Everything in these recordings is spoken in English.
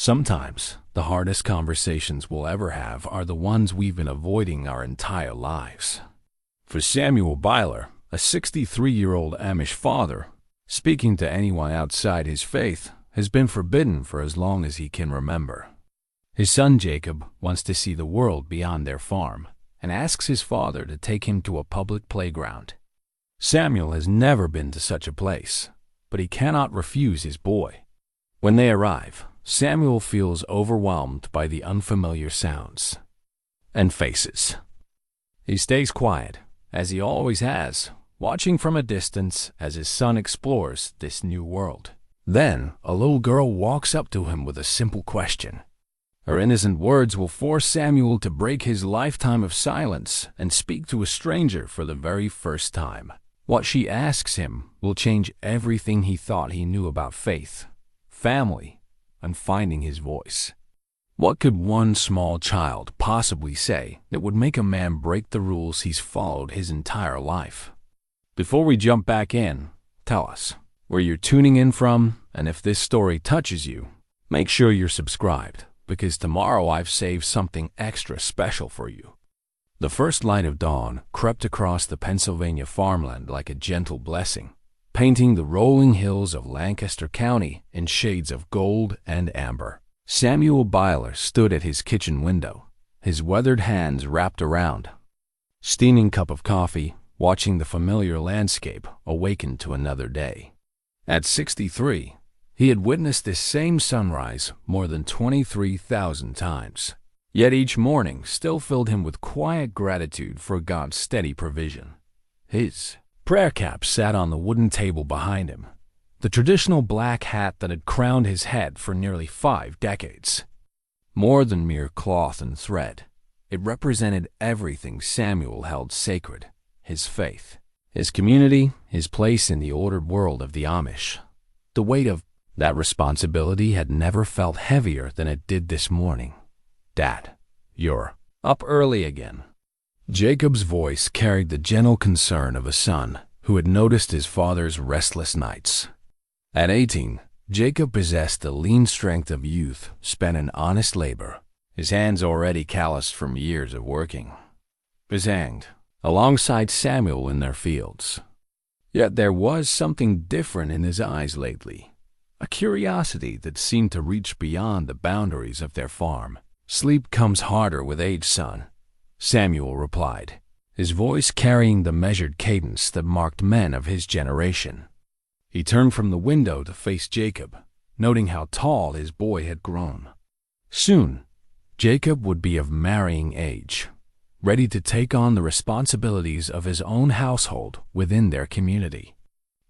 Sometimes, the hardest conversations we'll ever have are the ones we've been avoiding our entire lives. For Samuel Beiler, a 63-year-old Amish father, speaking to anyone outside his faith has been forbidden for as long as he can remember. His son Jacob wants to see the world beyond their farm and asks his father to take him to a public playground. Samuel has never been to such a place, but he cannot refuse his boy. When they arrive, Samuel feels overwhelmed by the unfamiliar sounds and faces. He stays quiet, as he always has, watching from a distance as his son explores this new world. Then, a little girl walks up to him with a simple question. Her innocent words will force Samuel to break his lifetime of silence and speak to a stranger for the very first time. What she asks him will change everything he thought he knew about faith, family, and finding his voice. What could one small child possibly say that would make a man break the rules he's followed his entire life? Before we jump back in, tell us where you're tuning in from, and if this story touches you, make sure you're subscribed, because tomorrow I've saved something extra special for you. The first light of dawn crept across the Pennsylvania farmland like a gentle blessing, painting the rolling hills of Lancaster County in shades of gold and amber. Samuel Beiler stood at his kitchen window, his weathered hands wrapped around steaming cup of coffee, watching the familiar landscape awaken to another day. At 63, he had witnessed this same sunrise more than 23,000 times. Yet each morning still filled him with quiet gratitude for God's steady provision. His prayer cap sat on the wooden table behind him, the traditional black hat that had crowned his head for nearly 5 decades. More than mere cloth and thread, it represented everything Samuel held sacred: his faith, his community, his place in the ordered world of the Amish. The weight of that responsibility had never felt heavier than it did this morning. "Dad, you're up early again." Jacob's voice carried the gentle concern of a son who had noticed his father's restless nights. At 18, Jacob possessed the lean strength of youth spent in honest labor, his hands already calloused from years of working. He hanged alongside Samuel in their fields. Yet there was something different in his eyes lately, a curiosity that seemed to reach beyond the boundaries of their farm. "Sleep comes harder with age, son," Samuel replied, his voice carrying the measured cadence that marked men of his generation. He turned from the window to face Jacob, noting how tall his boy had grown. Soon, Jacob would be of marrying age, ready to take on the responsibilities of his own household within their community.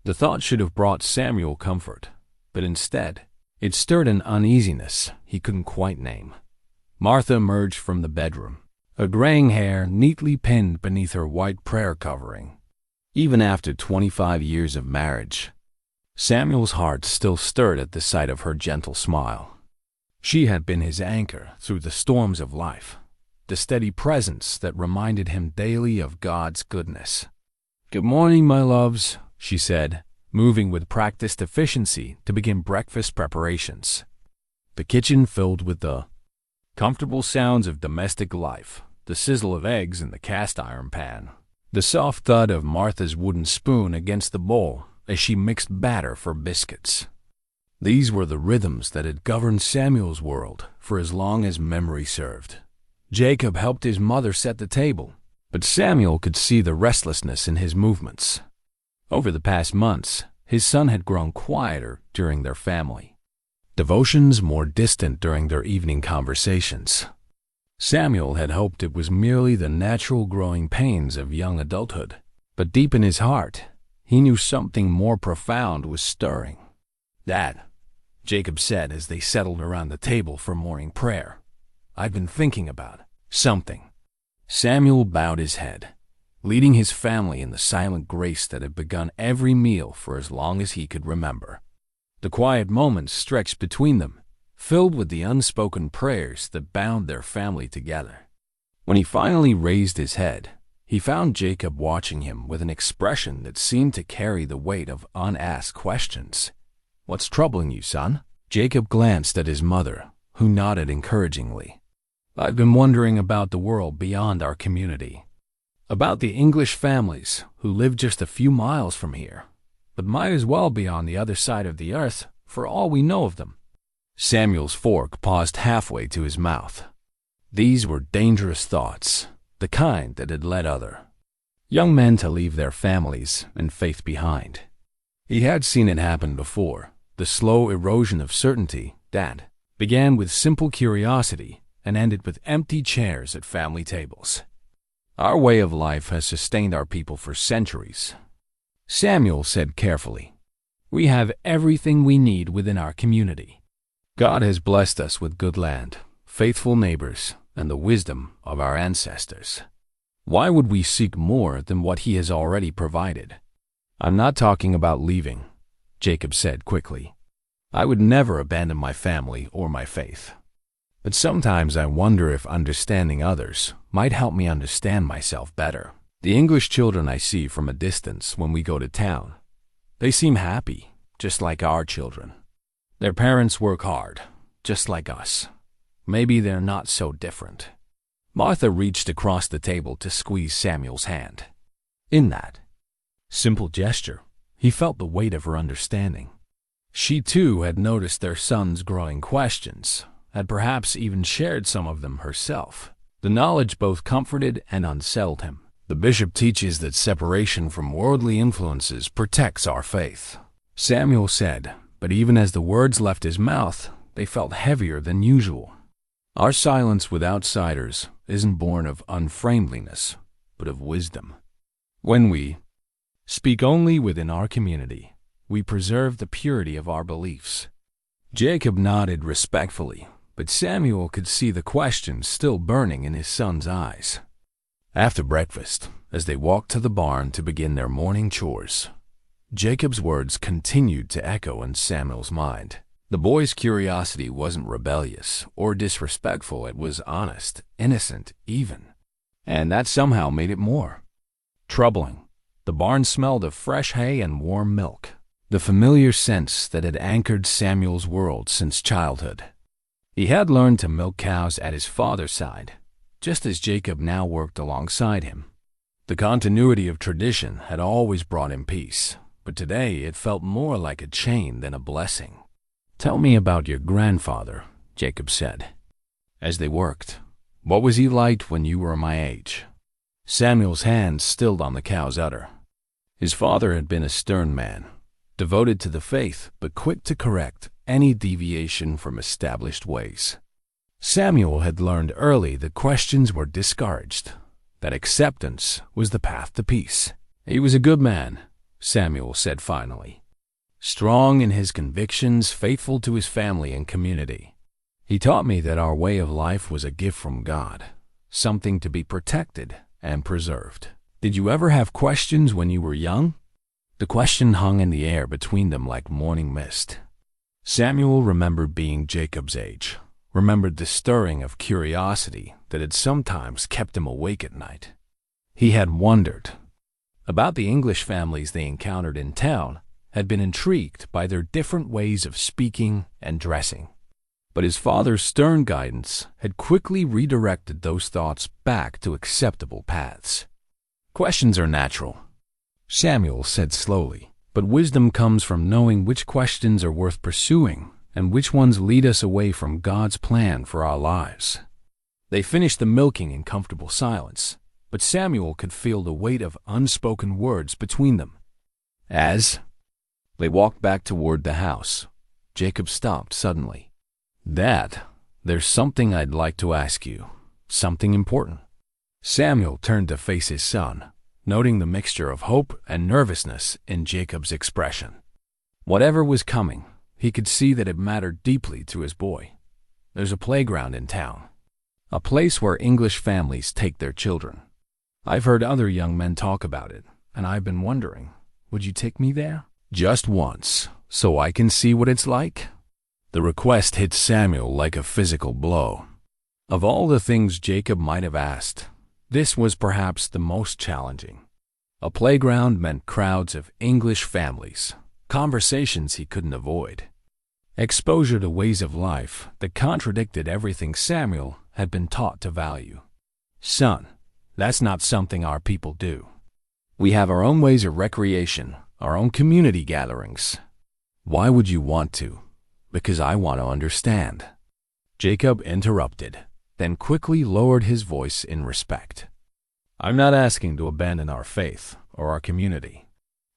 The thought should have brought Samuel comfort, but instead, it stirred an uneasiness he couldn't quite name. Martha emerged from the bedroom, her graying hair neatly pinned beneath her white prayer covering. Even after 25 years of marriage, Samuel's heart still stirred at the sight of her gentle smile. She had been his anchor through the storms of life, the steady presence that reminded him daily of God's goodness. "Good morning, my loves," she said, moving with practiced efficiency to begin breakfast preparations. The kitchen filled with the comfortable sounds of domestic life, the sizzle of eggs in the cast-iron pan, the soft thud of Martha's wooden spoon against the bowl as she mixed batter for biscuits. These were the rhythms that had governed Samuel's world for as long as memory served. Jacob helped his mother set the table, but Samuel could see the restlessness in his movements. Over the past months, his son had grown quieter during their family devotions, more distant during their evening conversations. Samuel had hoped it was merely the natural growing pains of young adulthood, but deep in his heart, he knew something more profound was stirring. "Dad," Jacob said as they settled around the table for morning prayer, "I've been thinking about something." Samuel bowed his head, leading his family in the silent grace that had begun every meal for as long as he could remember. The quiet moments stretched between them, filled with the unspoken prayers that bound their family together. When he finally raised his head, he found Jacob watching him with an expression that seemed to carry the weight of unasked questions. "What's troubling you, son?" Jacob glanced at his mother, who nodded encouragingly. "I've been wondering about the world beyond our community, about the English families who live just a few miles from here, but might as well be on the other side of the earth for all we know of them." Samuel's fork paused halfway to his mouth. These were dangerous thoughts, the kind that had led other young men to leave their families and faith behind. He had seen it happen before, the slow erosion of certainty that began with simple curiosity and ended with empty chairs at family tables. "Our way of life has sustained our people for centuries," Samuel said carefully. "We have everything we need within our community. God has blessed us with good land, faithful neighbors, and the wisdom of our ancestors. Why would we seek more than what He has already provided?" "I'm not talking about leaving," Jacob said quickly. "I would never abandon my family or my faith. But sometimes I wonder if understanding others might help me understand myself better. The English children I see from a distance when we go to town, they seem happy, just like our children. Their parents work hard, just like us. Maybe they're not so different." Martha reached across the table to squeeze Samuel's hand. In that simple gesture, he felt the weight of her understanding. She too had noticed their son's growing questions, had perhaps even shared some of them herself. The knowledge both comforted and unsettled him. "The bishop teaches that separation from worldly influences protects our faith," Samuel said, but even as the words left his mouth, they felt heavier than usual. "Our silence with outsiders isn't born of unfriendliness, but of wisdom. When we speak only within our community, we preserve the purity of our beliefs." Jacob nodded respectfully, but Samuel could see the question still burning in his son's eyes. After breakfast, as they walked to the barn to begin their morning chores, Jacob's words continued to echo in Samuel's mind. The boy's curiosity wasn't rebellious or disrespectful, it was honest, innocent even, and that somehow made it more troubling. The barn smelled of fresh hay and warm milk, the familiar scents that had anchored Samuel's world since childhood. He had learned to milk cows at his father's side, just as Jacob now worked alongside him. The continuity of tradition had always brought him peace, but today it felt more like a chain than a blessing. "Tell me about your grandfather," Jacob said, as they worked. "What was he like when you were my age?" Samuel's hand stilled on the cow's udder. His father had been a stern man, devoted to the faith, but quick to correct any deviation from established ways. Samuel had learned early that questions were discouraged, that acceptance was the path to peace. "He was a good man," Samuel said finally. "Strong in his convictions, faithful to his family and community. He taught me that our way of life was a gift from God, something to be protected and preserved." "Did you ever have questions when you were young?" The question hung in the air between them like morning mist. Samuel remembered being Jacob's age, remembered the stirring of curiosity that had sometimes kept him awake at night. He had wondered about the English families they encountered in town, had been intrigued by their different ways of speaking and dressing. But his father's stern guidance had quickly redirected those thoughts back to acceptable paths. "Questions are natural," Samuel said slowly, "but wisdom comes from knowing which questions are worth pursuing and which ones lead us away from God's plan for our lives." They finished the milking in comfortable silence, but Samuel could feel the weight of unspoken words between them. As they walked back toward the house, Jacob stopped suddenly. "Dad, there's something I'd like to ask you, something important." Samuel turned to face his son, noting the mixture of hope and nervousness in Jacob's expression. Whatever was coming, he could see that it mattered deeply to his boy. "There's a playground in town, a place where English families take their children. I've heard other young men talk about it, and I've been wondering, would you take me there? Just once, so I can see what it's like?" The request hit Samuel like a physical blow. Of all the things Jacob might have asked, this was perhaps the most challenging. A playground meant crowds of English families, conversations he couldn't avoid, exposure to ways of life that contradicted everything Samuel had been taught to value. "Son, that's not something our people do. We have our own ways of recreation, our own community gatherings." "Why would you want to?" "Because I want to understand," Jacob interrupted, then quickly lowered his voice in respect. "I'm not asking to abandon our faith or our community.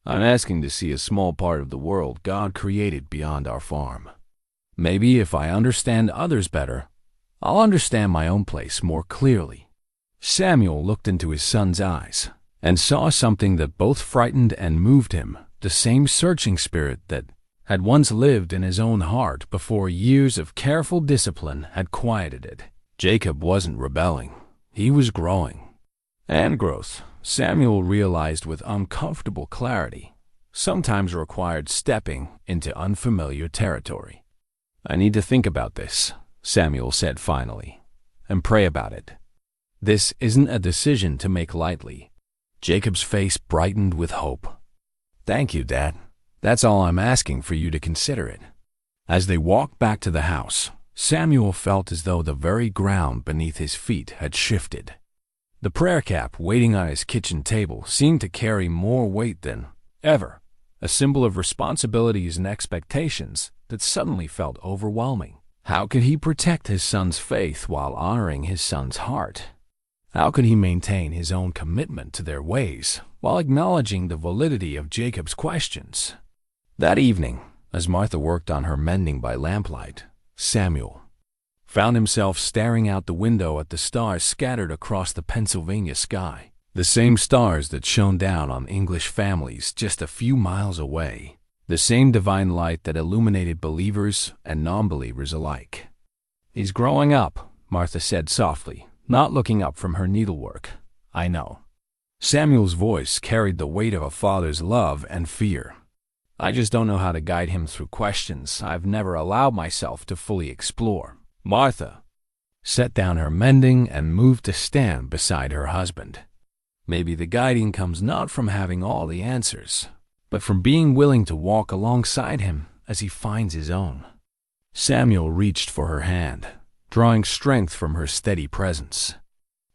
I'm asking to see a small part of the world God created beyond our farm. Maybe if I understand others better, I'll understand my own place more clearly." Samuel looked into his son's eyes and saw something that both frightened and moved him, the same searching spirit that had once lived in his own heart before years of careful discipline had quieted it. Jacob wasn't rebelling. He was growing. And growth, Samuel realized with uncomfortable clarity, sometimes required stepping into unfamiliar territory. "I need to think about this," Samuel said finally, "and pray about it. This isn't a decision to make lightly." Jacob's face brightened with hope. "Thank you, Dad. That's all I'm asking, for you to consider it." As they walked back to the house, Samuel felt as though the very ground beneath his feet had shifted. The prayer cap waiting on his kitchen table seemed to carry more weight than ever, a symbol of responsibilities and expectations that suddenly felt overwhelming. How could he protect his son's faith while honoring his son's heart? How could he maintain his own commitment to their ways while acknowledging the validity of Jacob's questions? That evening, as Martha worked on her mending by lamplight, Samuel found himself staring out the window at the stars scattered across the Pennsylvania sky, the same stars that shone down on English families just a few miles away, the same divine light that illuminated believers and non-believers alike. "He's growing up," Martha said softly, not looking up from her needlework. "I know." Samuel's voice carried the weight of a father's love and fear. "I just don't know how to guide him through questions I've never allowed myself to fully explore." Martha set down her mending and moved to stand beside her husband. Maybe the guiding comes not from having all the answers, but from being willing to walk alongside him as he finds his own. Samuel reached for her hand, drawing strength from her steady presence.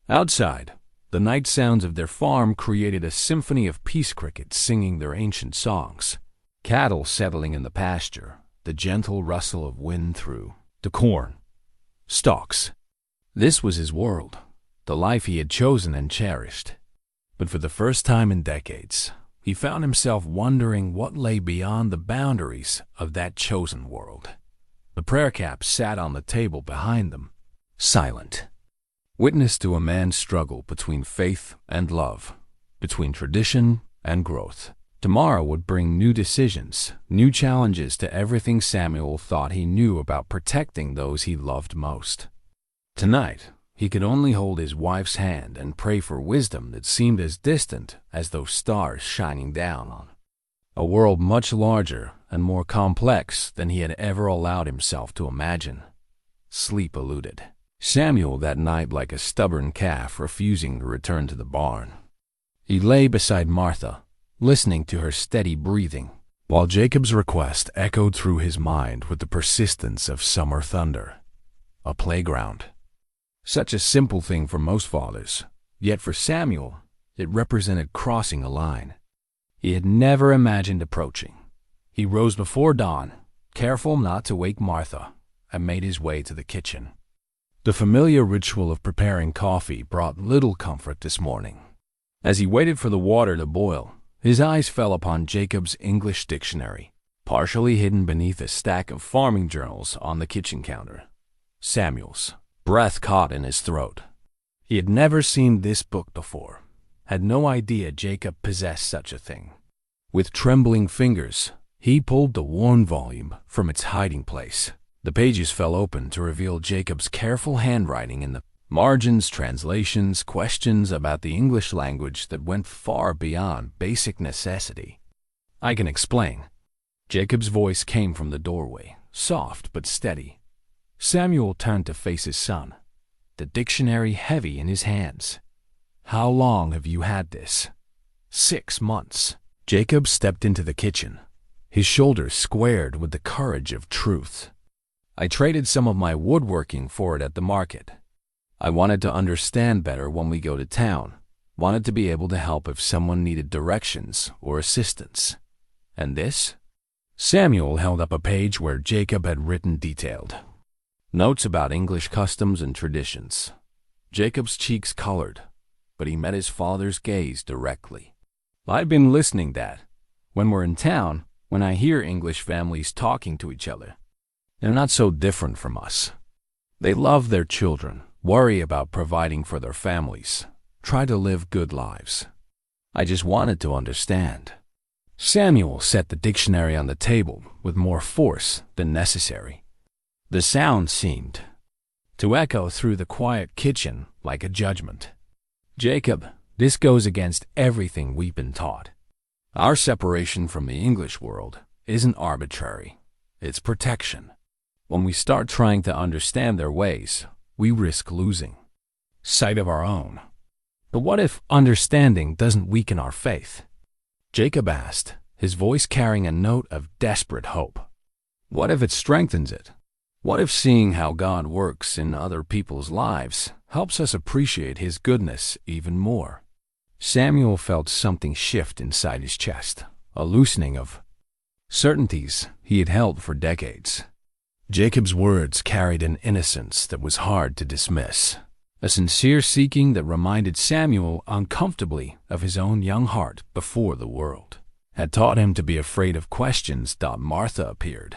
Outside, the night sounds of their farm created a symphony of peace crickets singing their ancient songs, cattle settling in the pasture, the gentle rustle of wind through the corn stalks. This was his world, the life he had chosen and cherished. But for the first time in decades, he found himself wondering what lay beyond the boundaries of that chosen world. The prayer cap sat on the table behind them, silent, witness to a man's struggle between faith and love, between tradition and growth. Tomorrow would bring new decisions, new challenges to everything Samuel thought he knew about protecting those he loved most. Tonight, he could only hold his wife's hand and pray for wisdom that seemed as distant as those stars shining down on a world much larger and more complex than he had ever allowed himself to imagine. Sleep eluded Samuel that night like a stubborn calf refusing to return to the barn. He lay beside Martha, listening to her steady breathing, while Jacob's request echoed through his mind with the persistence of summer thunder. A playground. Such a simple thing for most fathers, yet for Samuel, it represented crossing a line he had never imagined approaching. He rose before dawn, careful not to wake Martha, and made his way to the kitchen. The familiar ritual of preparing coffee brought little comfort this morning. As he waited for the water to boil, his eyes fell upon Jacob's English dictionary, partially hidden beneath a stack of farming journals on the kitchen counter. Samuel's breath caught in his throat. He had never seen this book before, had no idea Jacob possessed such a thing. With trembling fingers, he pulled the worn volume from its hiding place. The pages fell open to reveal Jacob's careful handwriting in the margins, translations, questions about the English language that went far beyond basic necessity. "I can explain." Jacob's voice came from the doorway, soft but steady. Samuel turned to face his son, the dictionary heavy in his hands. "How long have you had this?" 6 months. Jacob stepped into the kitchen, his shoulders squared with the courage of truth. I traded some of my woodworking for it at the market. I wanted to understand better when we go to town, wanted to be able to help if someone needed directions or assistance. And this? Samuel held up a page where Jacob had written detailed notes about English customs and traditions. Jacob's cheeks colored, but he met his father's gaze directly. I'd been listening that, when we're in town, when I hear English families talking to each other, they're not so different from us. They love their children, worry about providing for their families, try to live good lives. I just wanted to understand. Samuel set the dictionary on the table with more force than necessary. The sound seemed to echo through the quiet kitchen like a judgment. Jacob, this goes against everything we've been taught. Our separation from the English world isn't arbitrary. It's protection. When we start trying to understand their ways, we risk losing sight of our own. But what if understanding doesn't weaken our faith? Jacob asked, his voice carrying a note of desperate hope. What if it strengthens it? What if seeing how God works in other people's lives helps us appreciate His goodness even more? Samuel felt something shift inside his chest, a loosening of certainties he had held for decades. Jacob's words carried an innocence that was hard to dismiss, a sincere seeking that reminded Samuel uncomfortably of his own young heart before the world had taught him to be afraid of questions. Martha appeared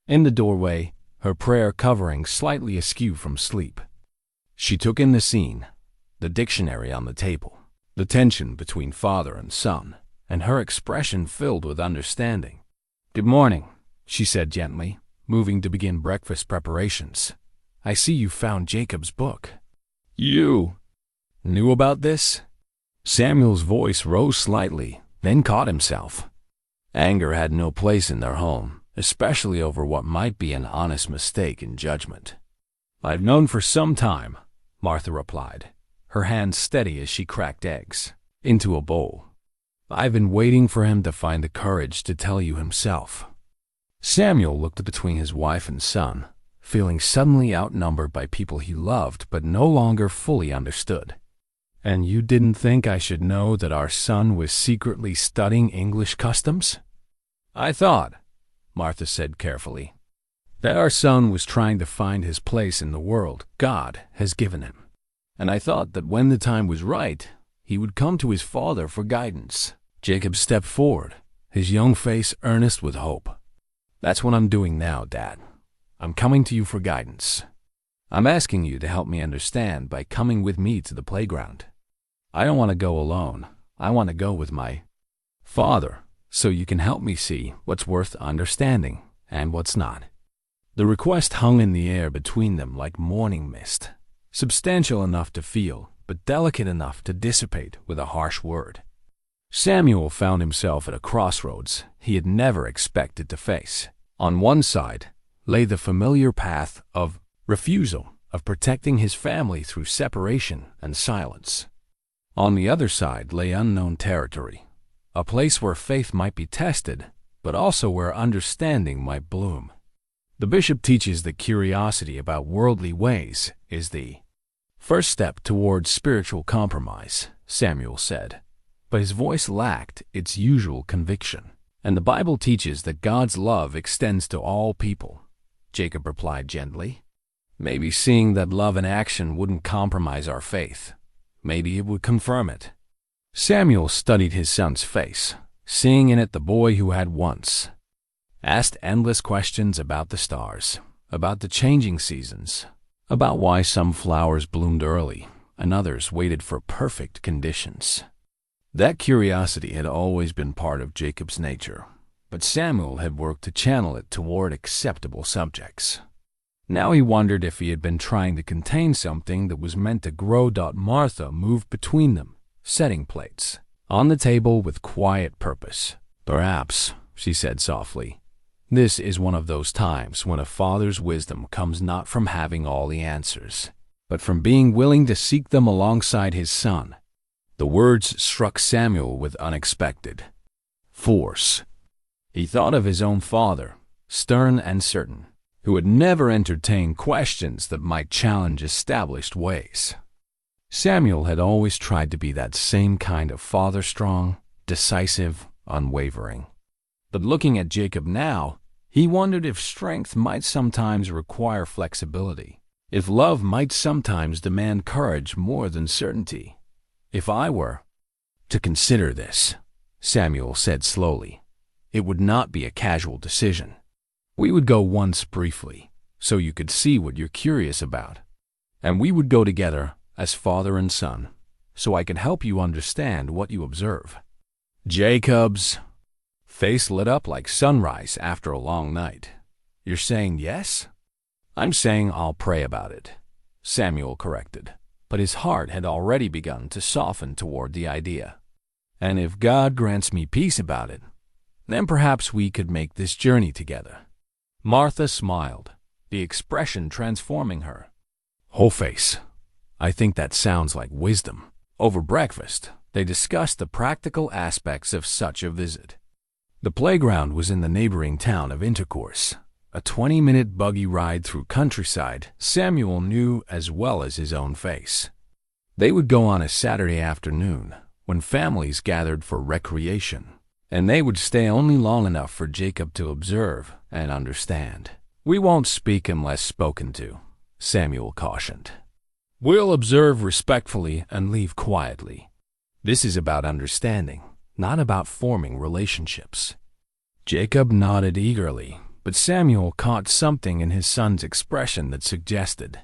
in the doorway, her prayer covering slightly askew from sleep. She took in the scene, the dictionary on the table, the tension between father and son, and her expression filled with understanding. "Good morning," she said gently, moving to begin breakfast preparations. "I see you found Jacob's book." "You knew about this?" Samuel's voice rose slightly, then caught himself. Anger had no place in their home, especially over what might be an honest mistake in judgment. "I've known for some time," Martha replied, her hands steady as she cracked eggs into a bowl. "I've been waiting for him to find the courage to tell you himself." Samuel looked between his wife and son, feeling suddenly outnumbered by people he loved but no longer fully understood. "And you didn't think I should know that our son was secretly studying English customs?" "I thought," Martha said carefully, "that our son was trying to find his place in the world God has given him. And I thought that when the time was right, he would come to his father for guidance." Jacob stepped forward, his young face earnest with hope. "That's what I'm doing now, Dad. I'm coming to you for guidance. I'm asking you to help me understand by coming with me to the playground. I don't want to go alone. I want to go with my father, so you can help me see what's worth understanding and what's not." The request hung in the air between them like morning mist, substantial enough to feel, but delicate enough to dissipate with a harsh word. Samuel found himself at a crossroads he had never expected to face. On one side lay the familiar path of refusal, of protecting his family through separation and silence. On the other side lay unknown territory, a place where faith might be tested, but also where understanding might bloom. The bishop teaches that curiosity about worldly ways is the first step towards spiritual compromise, Samuel said, but his voice lacked its usual conviction. "And the Bible teaches that God's love extends to all people," Jacob replied gently. "Maybe seeing that love in action wouldn't compromise our faith. Maybe it would confirm it." Samuel studied his son's face, seeing in it the boy who had once asked endless questions about the stars, about the changing seasons, about why some flowers bloomed early and others waited for perfect conditions. That curiosity had always been part of Jacob's nature, but Samuel had worked to channel it toward acceptable subjects. Now he wondered if he had been trying to contain something that was meant to grow. Martha moved between them, setting plates on the table with quiet purpose. "Perhaps," she said softly, "this is one of those times when a father's wisdom comes not from having all the answers, but from being willing to seek them alongside his son." The words struck Samuel with unexpected force. He thought of his own father, stern and certain, who would never entertain questions that might challenge established ways. Samuel had always tried to be that same kind of father, strong, decisive, unwavering. But looking at Jacob now, he wondered if strength might sometimes require flexibility, if love might sometimes demand courage more than certainty. If I were to consider this, Samuel said slowly, it would not be a casual decision. We would go once briefly, so you could see what you're curious about. And we would go together as father and son, so I could help you understand what you observe. Jacob's face lit up like sunrise after a long night. You're saying yes? I'm saying I'll pray about it, Samuel corrected, but his heart had already begun to soften toward the idea. And if God grants me peace about it, then perhaps we could make this journey together. Martha smiled, the expression transforming her whole face. I think that sounds like wisdom. Over breakfast, they discussed the practical aspects of such a visit. The playground was in the neighboring town of Intercourse, a 20-minute buggy ride through countryside Samuel knew as well as his own face. They would go on a Saturday afternoon when families gathered for recreation, and they would stay only long enough for Jacob to observe and understand. We won't speak unless spoken to, Samuel cautioned. We'll observe respectfully and leave quietly. This is about understanding, not about forming relationships. Jacob nodded eagerly, but Samuel caught something in his son's expression that suggested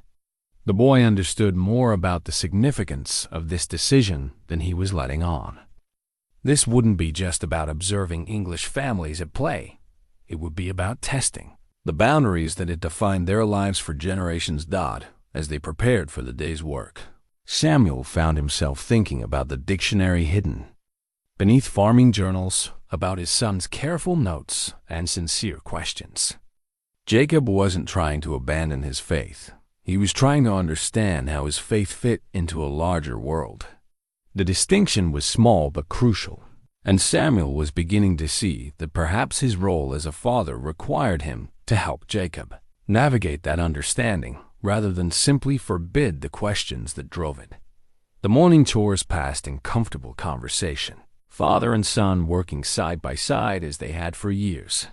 the boy understood more about the significance of this decision than he was letting on. This wouldn't be just about observing English families at play. It would be about testing the boundaries that had defined their lives for generations as they prepared for the day's work. Samuel found himself thinking about the dictionary hidden beneath farming journals, about his son's careful notes and sincere questions. Jacob wasn't trying to abandon his faith. He was trying to understand how his faith fit into a larger world. The distinction was small but crucial, and Samuel was beginning to see that perhaps his role as a father required him to help Jacob navigate that understanding rather than simply forbid the questions that drove it. The morning chores passed in comfortable conversation, father and son working side by side as they had for years.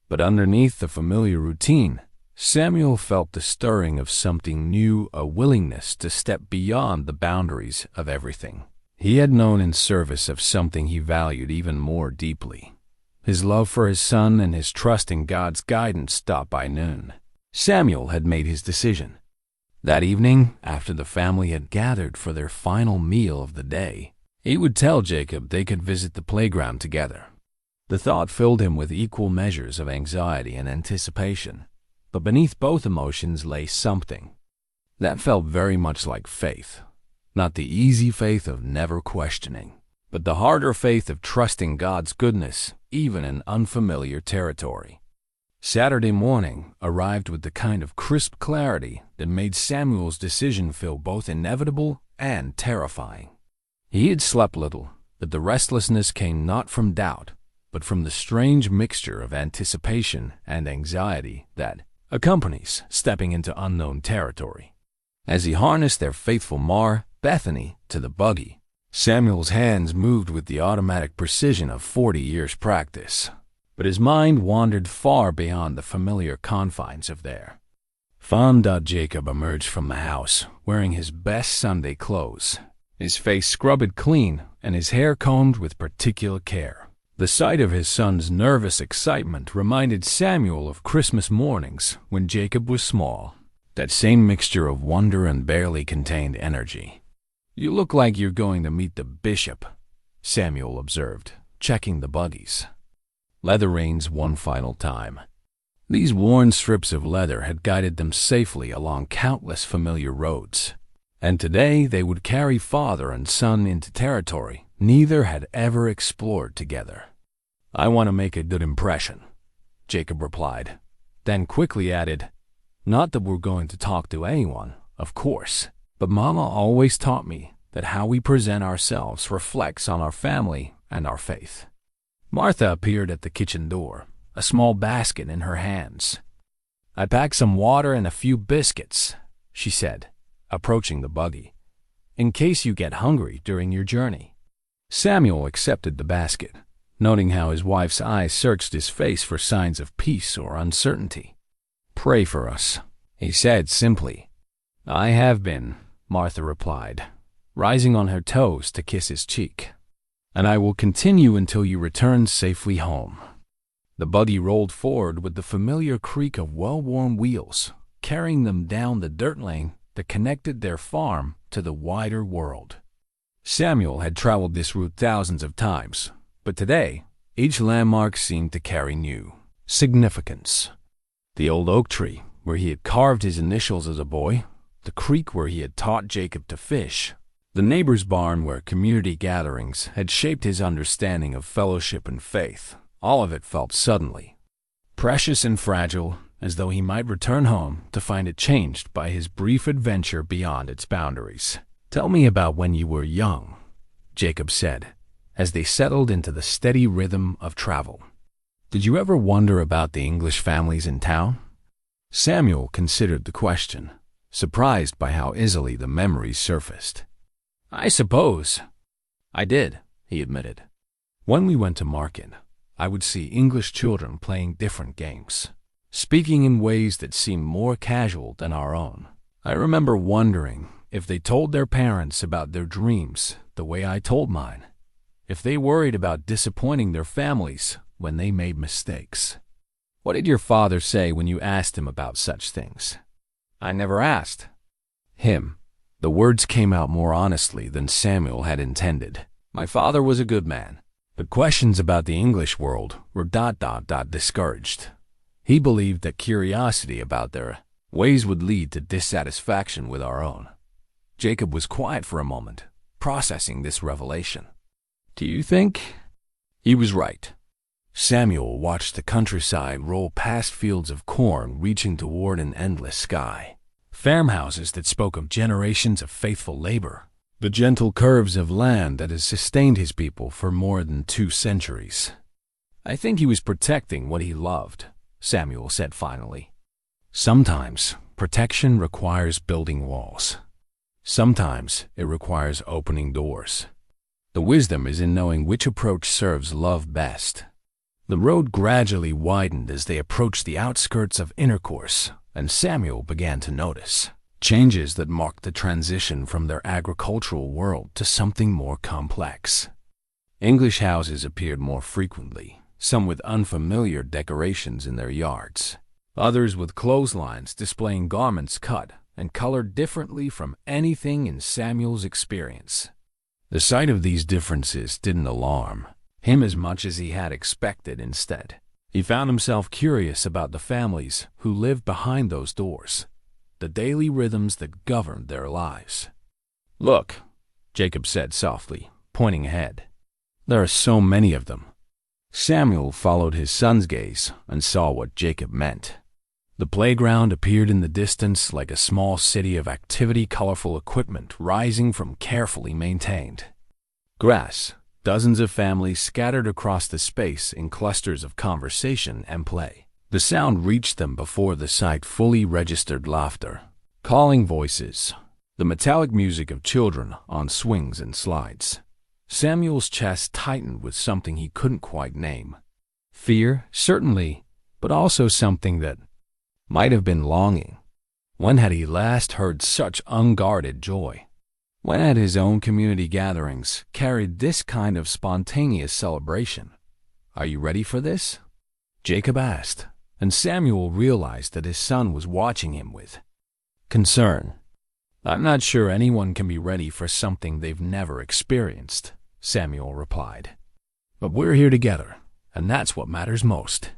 But underneath the familiar routine, Samuel felt the stirring of something new, a willingness to step beyond the boundaries of everything he had known in service of something he valued even more deeply. His love for his son and his trust in God's guidance stopped by noon. Samuel had made his decision. That evening, after the family had gathered for their final meal of the day, he would tell Jacob they could visit the playground together. The thought filled him with equal measures of anxiety and anticipation, but beneath both emotions lay something that felt very much like faith. Not the easy faith of never questioning, but the harder faith of trusting God's goodness, even in unfamiliar territory. Saturday morning arrived with the kind of crisp clarity that made Samuel's decision feel both inevitable and terrifying. He had slept little, but the restlessness came not from doubt, but from the strange mixture of anticipation and anxiety that accompanies stepping into unknown territory. As he harnessed their faithful Mar, Bethany, to the buggy, Samuel's hands moved with the automatic precision of 40 years' practice, but his mind wandered far beyond the familiar confines of there. Jacob emerged from the house, wearing his best Sunday clothes, his face scrubbed clean and his hair combed with particular care. The sight of his son's nervous excitement reminded Samuel of Christmas mornings when Jacob was small, that same mixture of wonder and barely contained energy. "You look like you're going to meet the bishop," Samuel observed, checking the buggies. Leather reins one final time. These worn strips of leather had guided them safely along countless familiar roads, and today they would carry father and son into territory neither had ever explored together. "I want to make a good impression," Jacob replied, then quickly added, "Not that we're going to talk to anyone, of course, but Mama always taught me that how we present ourselves reflects on our family and our faith." Martha appeared at the kitchen door, a small basket in her hands. "I packed some water and a few biscuits," she said, approaching the buggy, "in case you get hungry during your journey." Samuel accepted the basket, noting how his wife's eyes searched his face for signs of peace or uncertainty. "Pray for us," he said simply. "I have been," Martha replied, rising on her toes to kiss his cheek. "And I will continue until you return safely home." The buggy rolled forward with the familiar creak of well-worn wheels, carrying them down the dirt lane that connected their farm to the wider world. Samuel had traveled this route thousands of times, but today, each landmark seemed to carry new significance. The old oak tree, where he had carved his initials as a boy, the creek where he had taught Jacob to fish, the neighbor's barn where community gatherings had shaped his understanding of fellowship and faith. All of it felt suddenly precious and fragile, as though he might return home to find it changed by his brief adventure beyond its boundaries. "Tell me about when you were young," Jacob said, as they settled into the steady rhythm of travel. "Did you ever wonder about the English families in town?" Samuel considered the question, surprised by how easily the memories surfaced. "I suppose I did," he admitted. "When we went to market, I would see English children playing different games, speaking in ways that seemed more casual than our own. I remember wondering if they told their parents about their dreams the way I told mine, if they worried about disappointing their families when they made mistakes." "What did your father say when you asked him about such things?" "I never asked him." The words came out more honestly than Samuel had intended. "My father was a good man, but questions about the English world were discouraged. He believed that curiosity about their ways would lead to dissatisfaction with our own." Jacob was quiet for a moment, processing this revelation. "Do you think he was right?" Samuel watched the countryside roll past fields of corn reaching toward an endless sky, farmhouses that spoke of generations of faithful labor, the gentle curves of land that has sustained his people for more than 2 centuries. "I think he was protecting what he loved," Samuel said finally. "Sometimes protection requires building walls. Sometimes it requires opening doors. The wisdom is in knowing which approach serves love best." The road gradually widened as they approached the outskirts of intercourse, and Samuel began to notice changes that marked the transition from their agricultural world to something more complex. English houses appeared more frequently, some with unfamiliar decorations in their yards, others with clotheslines displaying garments cut and colored differently from anything in Samuel's experience. The sight of these differences didn't alarm him as much as he had expected. Instead, he found himself curious about the families who lived behind those doors, the daily rhythms that governed their lives. "Look," Jacob said softly, pointing ahead. "There are so many of them." Samuel followed his son's gaze and saw what Jacob meant. The playground appeared in the distance like a small city of activity, colorful equipment rising from carefully maintained grass. Dozens of families scattered across the space in clusters of conversation and play. The sound reached them before the sight fully registered laughter, calling voices, the metallic music of children on swings and slides. Samuel's chest tightened with something he couldn't quite name. Fear, certainly, but also something that might have been longing. When had he last heard such unguarded joy? When had his own community gatherings carried this kind of spontaneous celebration? "Are you ready for this?" Jacob asked, and Samuel realized that his son was watching him with concern. "I'm not sure anyone can be ready for something they've never experienced," Samuel replied. "But we're here together, and that's what matters most."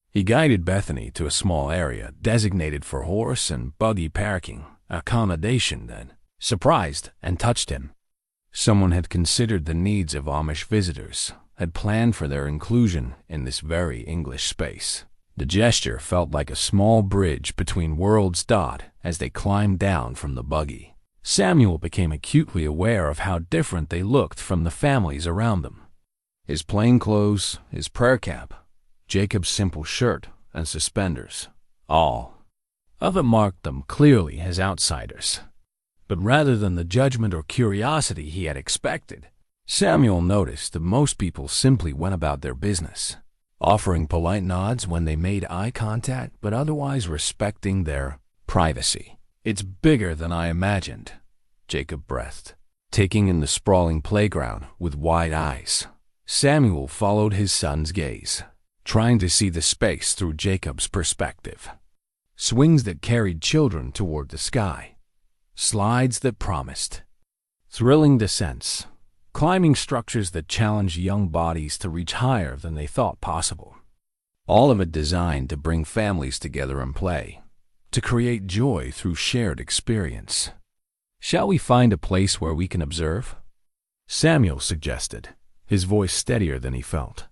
He guided Bethany to a small area designated for horse and buggy parking, accommodation that surprised and touched him. Someone had considered the needs of Amish visitors, had planned for their inclusion in this very English space. The gesture felt like a small bridge between worlds. As they climbed down from the buggy, Samuel became acutely aware of how different they looked from the families around them. His plain clothes, his prayer cap, Jacob's simple shirt and suspenders, all of them marked them clearly as outsiders. But rather than the judgment or curiosity he had expected, Samuel noticed that most people simply went about their business, offering polite nods when they made eye contact, but otherwise respecting their privacy. "It's bigger than I imagined," Jacob breathed, taking in the sprawling playground with wide eyes. Samuel followed his son's gaze, trying to see the space through Jacob's perspective. Swings that carried children toward the sky, slides that promised thrilling descents, climbing structures that challenged young bodies to reach higher than they thought possible. All of it designed to bring families together and play, to create joy through shared experience. "Shall we find a place where we can observe?" Samuel suggested, his voice steadier than he felt.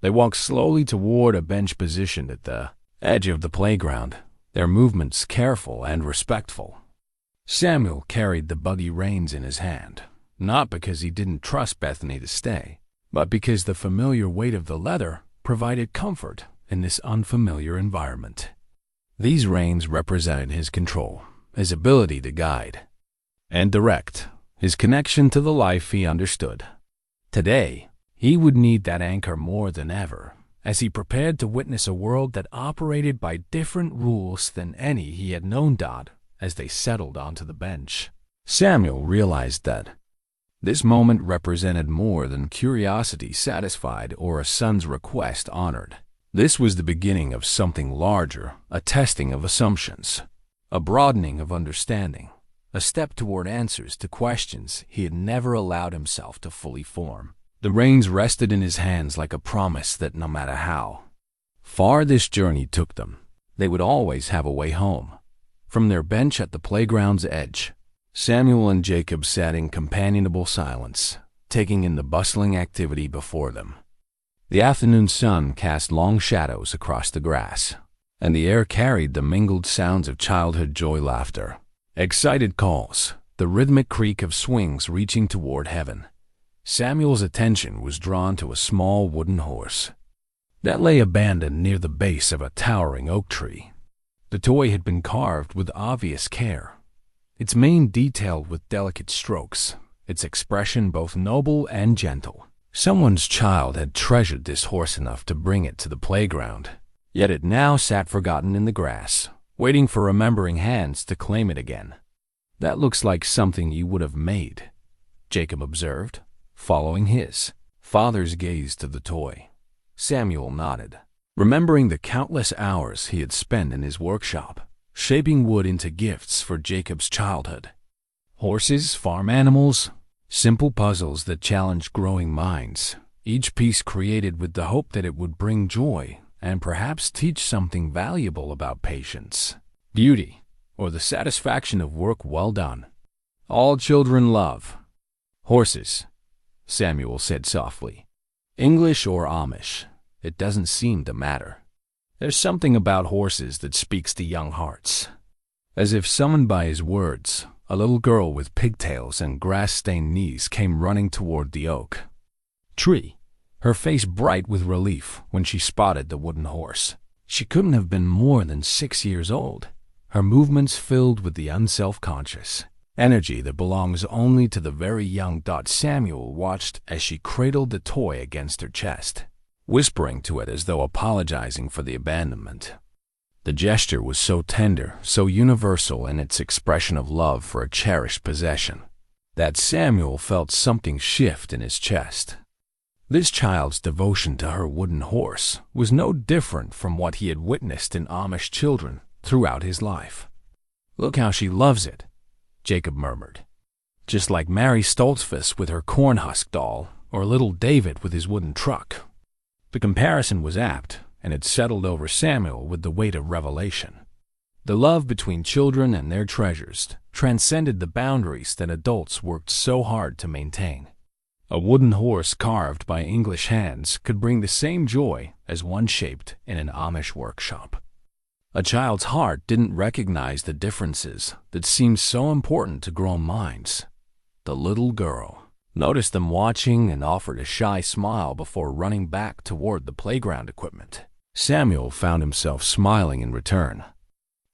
They walked slowly toward a bench positioned at the edge of the playground, their movements careful and respectful. Samuel carried the buggy reins in his hand, not because he didn't trust Bethany to stay, but because the familiar weight of the leather provided comfort in this unfamiliar environment. These reins represented his control, his ability to guide, and direct, his connection to the life he understood. Today, he would need that anchor more than ever, as he prepared to witness a world that operated by different rules than any he had known. As they settled onto the bench, Samuel realized that this moment represented more than curiosity satisfied or a son's request honored. This was the beginning of something larger, a testing of assumptions, a broadening of understanding, a step toward answers to questions he had never allowed himself to fully form. The reins rested in his hands like a promise that no matter how far this journey took them, they would always have a way home. From their bench at the playground's edge, Samuel and Jacob sat in companionable silence, taking in the bustling activity before them. The afternoon sun cast long shadows across the grass, and the air carried the mingled sounds of childhood joy, laughter, excited calls, the rhythmic creak of swings reaching toward heaven. Samuel's attention was drawn to a small wooden horse that lay abandoned near the base of a towering oak tree. The toy had been carved with obvious care, its mane detailed with delicate strokes, its expression both noble and gentle. Someone's child had treasured this horse enough to bring it to the playground, yet it now sat forgotten in the grass, waiting for remembering hands to claim it again. "That looks like something you would have made," Jacob observed, following his father's gaze to the toy. Samuel nodded, remembering the countless hours he had spent in his workshop, shaping wood into gifts for Jacob's childhood. Horses, farm animals, simple puzzles that challenged growing minds, each piece created with the hope that it would bring joy and perhaps teach something valuable about patience, beauty, or the satisfaction of work well done. "All children love horses," Samuel said softly. "English or Amish, it doesn't seem to matter. There's something about horses that speaks to young hearts." As if summoned by his words, a little girl with pigtails and grass-stained knees came running toward the oak tree, her face bright with relief when she spotted the wooden horse. She couldn't have been more than 6 years old, her movements filled with the unself-conscious energy that belongs only to the very young. Samuel watched as she cradled the toy against her chest, whispering to it as though apologizing for the abandonment. The gesture was so tender, so universal in its expression of love for a cherished possession, that Samuel felt something shift in his chest. This child's devotion to her wooden horse was no different from what he had witnessed in Amish children throughout his life. "Look how she loves it," Jacob murmured. "Just like Mary Stoltzfus with her cornhusk doll, or little David with his wooden truck." The comparison was apt, and it settled over Samuel with the weight of revelation. The love between children and their treasures transcended the boundaries that adults worked so hard to maintain. A wooden horse carved by English hands could bring the same joy as one shaped in an Amish workshop. A child's heart didn't recognize the differences that seemed so important to grown minds. The little girl noticed them watching and offered a shy smile before running back toward the playground equipment. Samuel found himself smiling in return,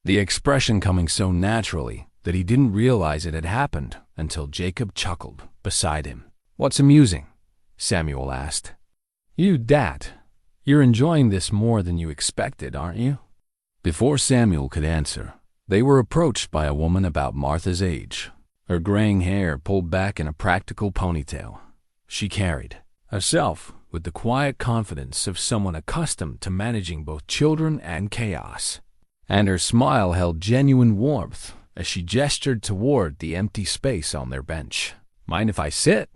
the expression coming so naturally that he didn't realize it had happened until Jacob chuckled beside him. "What's amusing?" Samuel asked. "You, Dad. You're enjoying this more than you expected, aren't you?" Before Samuel could answer, they were approached by a woman about Martha's age, her graying hair pulled back in a practical ponytail. She carried herself with the quiet confidence of someone accustomed to managing both children and chaos, and her smile held genuine warmth as she gestured toward the empty space on their bench. "Mind if I sit?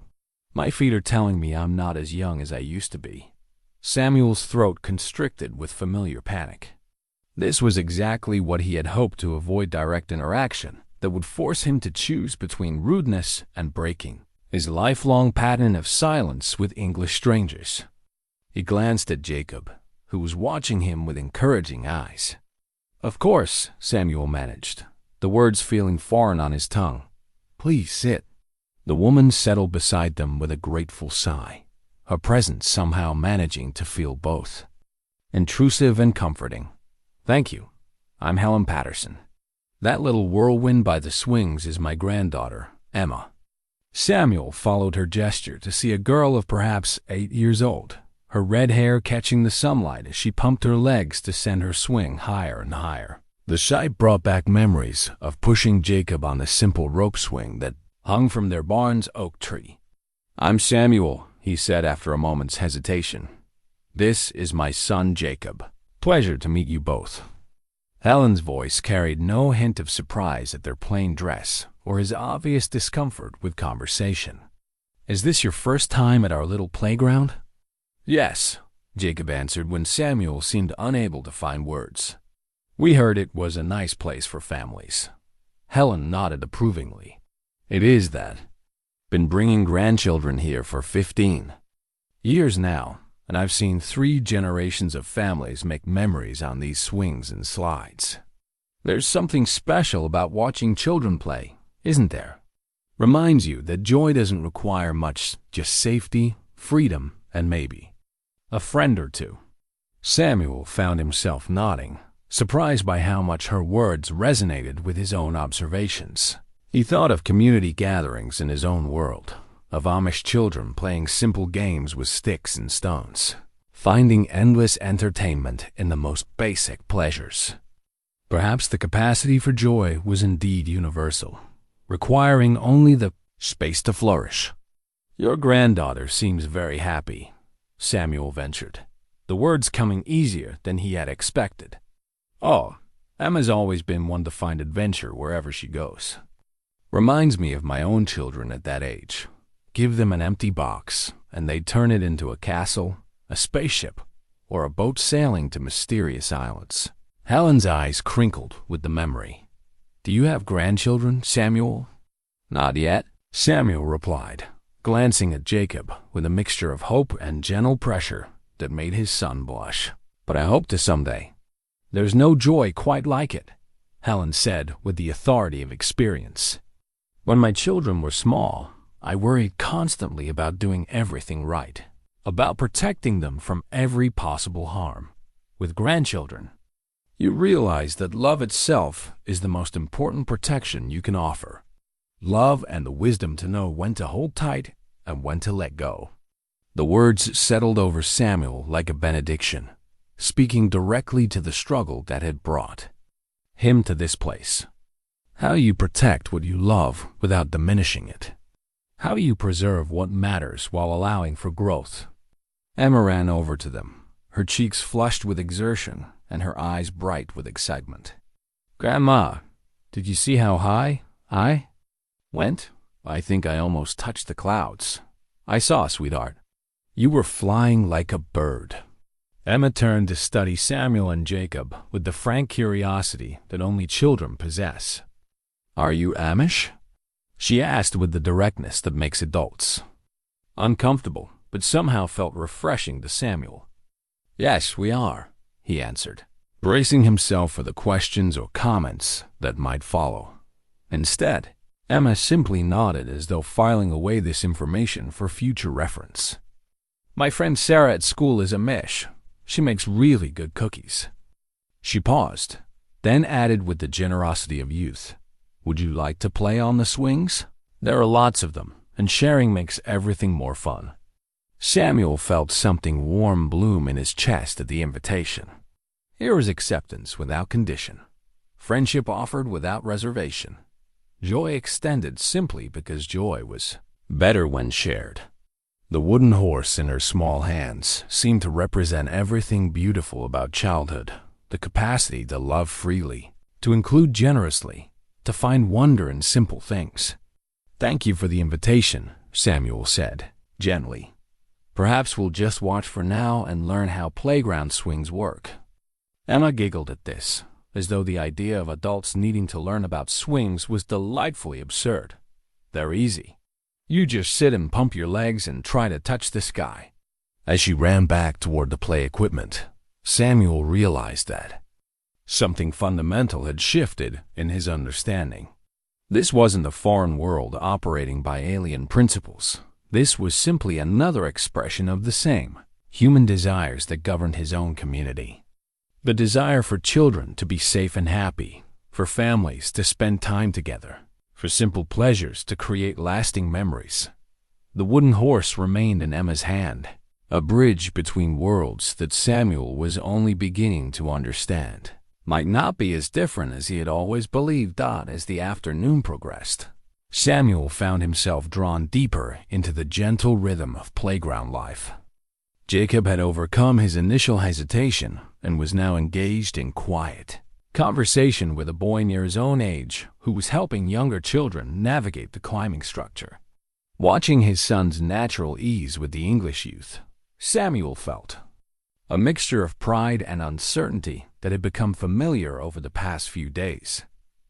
My feet are telling me I'm not as young as I used to be." Samuel's throat constricted with familiar panic. This was exactly what he had hoped to avoid: direct interaction that would force him to choose between rudeness and breaking his lifelong pattern of silence with English strangers. He glanced at Jacob, who was watching him with encouraging eyes. "Of course," Samuel managed, the words feeling foreign on his tongue. "Please sit." The woman settled beside them with a grateful sigh, her presence somehow managing to feel both intrusive and comforting. "Thank you. I'm Helen Patterson. That little whirlwind by the swings is my granddaughter, Emma." Samuel followed her gesture to see a girl of perhaps 8 years old, her red hair catching the sunlight as she pumped her legs to send her swing higher and higher. The sight brought back memories of pushing Jacob on the simple rope swing that hung from their barn's oak tree. "I'm Samuel," he said after a moment's hesitation. "This is my son Jacob. Pleasure to meet you both." Helen's voice carried no hint of surprise at their plain dress or his obvious discomfort with conversation. "Is this your first time at our little playground?" "Yes," Jacob answered when Samuel seemed unable to find words. "We heard it was a nice place for families." Helen nodded approvingly. "It is that. Been bringing grandchildren here for 15 years now, and I've seen 3 generations of families make memories on these swings and slides. There's something special about watching children play, isn't there? Reminds you that joy doesn't require much, just safety, freedom, and maybe a friend or two." Samuel found himself nodding, surprised by how much her words resonated with his own observations. He thought of community gatherings in his own world, of Amish children playing simple games with sticks and stones, finding endless entertainment in the most basic pleasures. Perhaps the capacity for joy was indeed universal, requiring only the space to flourish. "Your granddaughter seems very happy," Samuel ventured, the words coming easier than he had expected. "Oh, Emma's always been one to find adventure wherever she goes. Reminds me of my own children at that age. Give them an empty box, and they'd turn it into a castle, a spaceship, or a boat sailing to mysterious islands." Helen's eyes crinkled with the memory. "Do you have grandchildren, Samuel?" "Not yet," Samuel replied, glancing at Jacob with a mixture of hope and gentle pressure that made his son blush. "But I hope to someday." "There's no joy quite like it," Helen said with the authority of experience. "When my children were small, I worried constantly about doing everything right, about protecting them from every possible harm. With grandchildren, you realize that love itself is the most important protection you can offer. Love and the wisdom to know when to hold tight and when to let go." The words settled over Samuel like a benediction, speaking directly to the struggle that had brought him to this place. How you protect what you love without diminishing it. How you preserve what matters while allowing for growth. Emma ran over to them, her cheeks flushed with exertion and her eyes bright with excitement. "Grandma, did you see how high I went? I think I almost touched the clouds." "I saw, sweetheart. You were flying like a bird." Emma turned to study Samuel and Jacob with the frank curiosity that only children possess. "Are you Amish?" she asked with the directness that makes adults uncomfortable, but somehow felt refreshing to Samuel. "Yes, we are," he answered, bracing himself for the questions or comments that might follow. Instead, Emma simply nodded as though filing away this information for future reference. My friend Sarah at school is Amish. She makes really good cookies. She paused, then added with the generosity of youth, Would you like to play on the swings? There are lots of them, and sharing makes everything more fun. Samuel felt something warm bloom in his chest at the invitation. Here was acceptance without condition, friendship offered without reservation, joy extended simply because joy was better when shared. The wooden horse in her small hands seemed to represent everything beautiful about childhood, the capacity to love freely, to include generously, to find wonder in simple things. Thank you for the invitation, Samuel said, gently. Perhaps we'll just watch for now and learn how playground swings work. Emma giggled at this, as though the idea of adults needing to learn about swings was delightfully absurd. They're easy. You just sit and pump your legs and try to touch the sky. As she ran back toward the play equipment, Samuel realized that something fundamental had shifted in his understanding. This wasn't a foreign world operating by alien principles. This was simply another expression of the same human desires that governed his own community. The desire for children to be safe and happy, for families to spend time together, for simple pleasures to create lasting memories. The wooden horse remained in Emma's hand, a bridge between worlds that Samuel was only beginning to understand. Might not be as different as he had always believed. As the afternoon progressed, Samuel found himself drawn deeper into the gentle rhythm of playground life. Jacob had overcome his initial hesitation and was now engaged in quiet conversation with a boy near his own age who was helping younger children navigate the climbing structure. Watching his son's natural ease with the English youth, Samuel felt a mixture of pride and uncertainty that had become familiar over the past few days.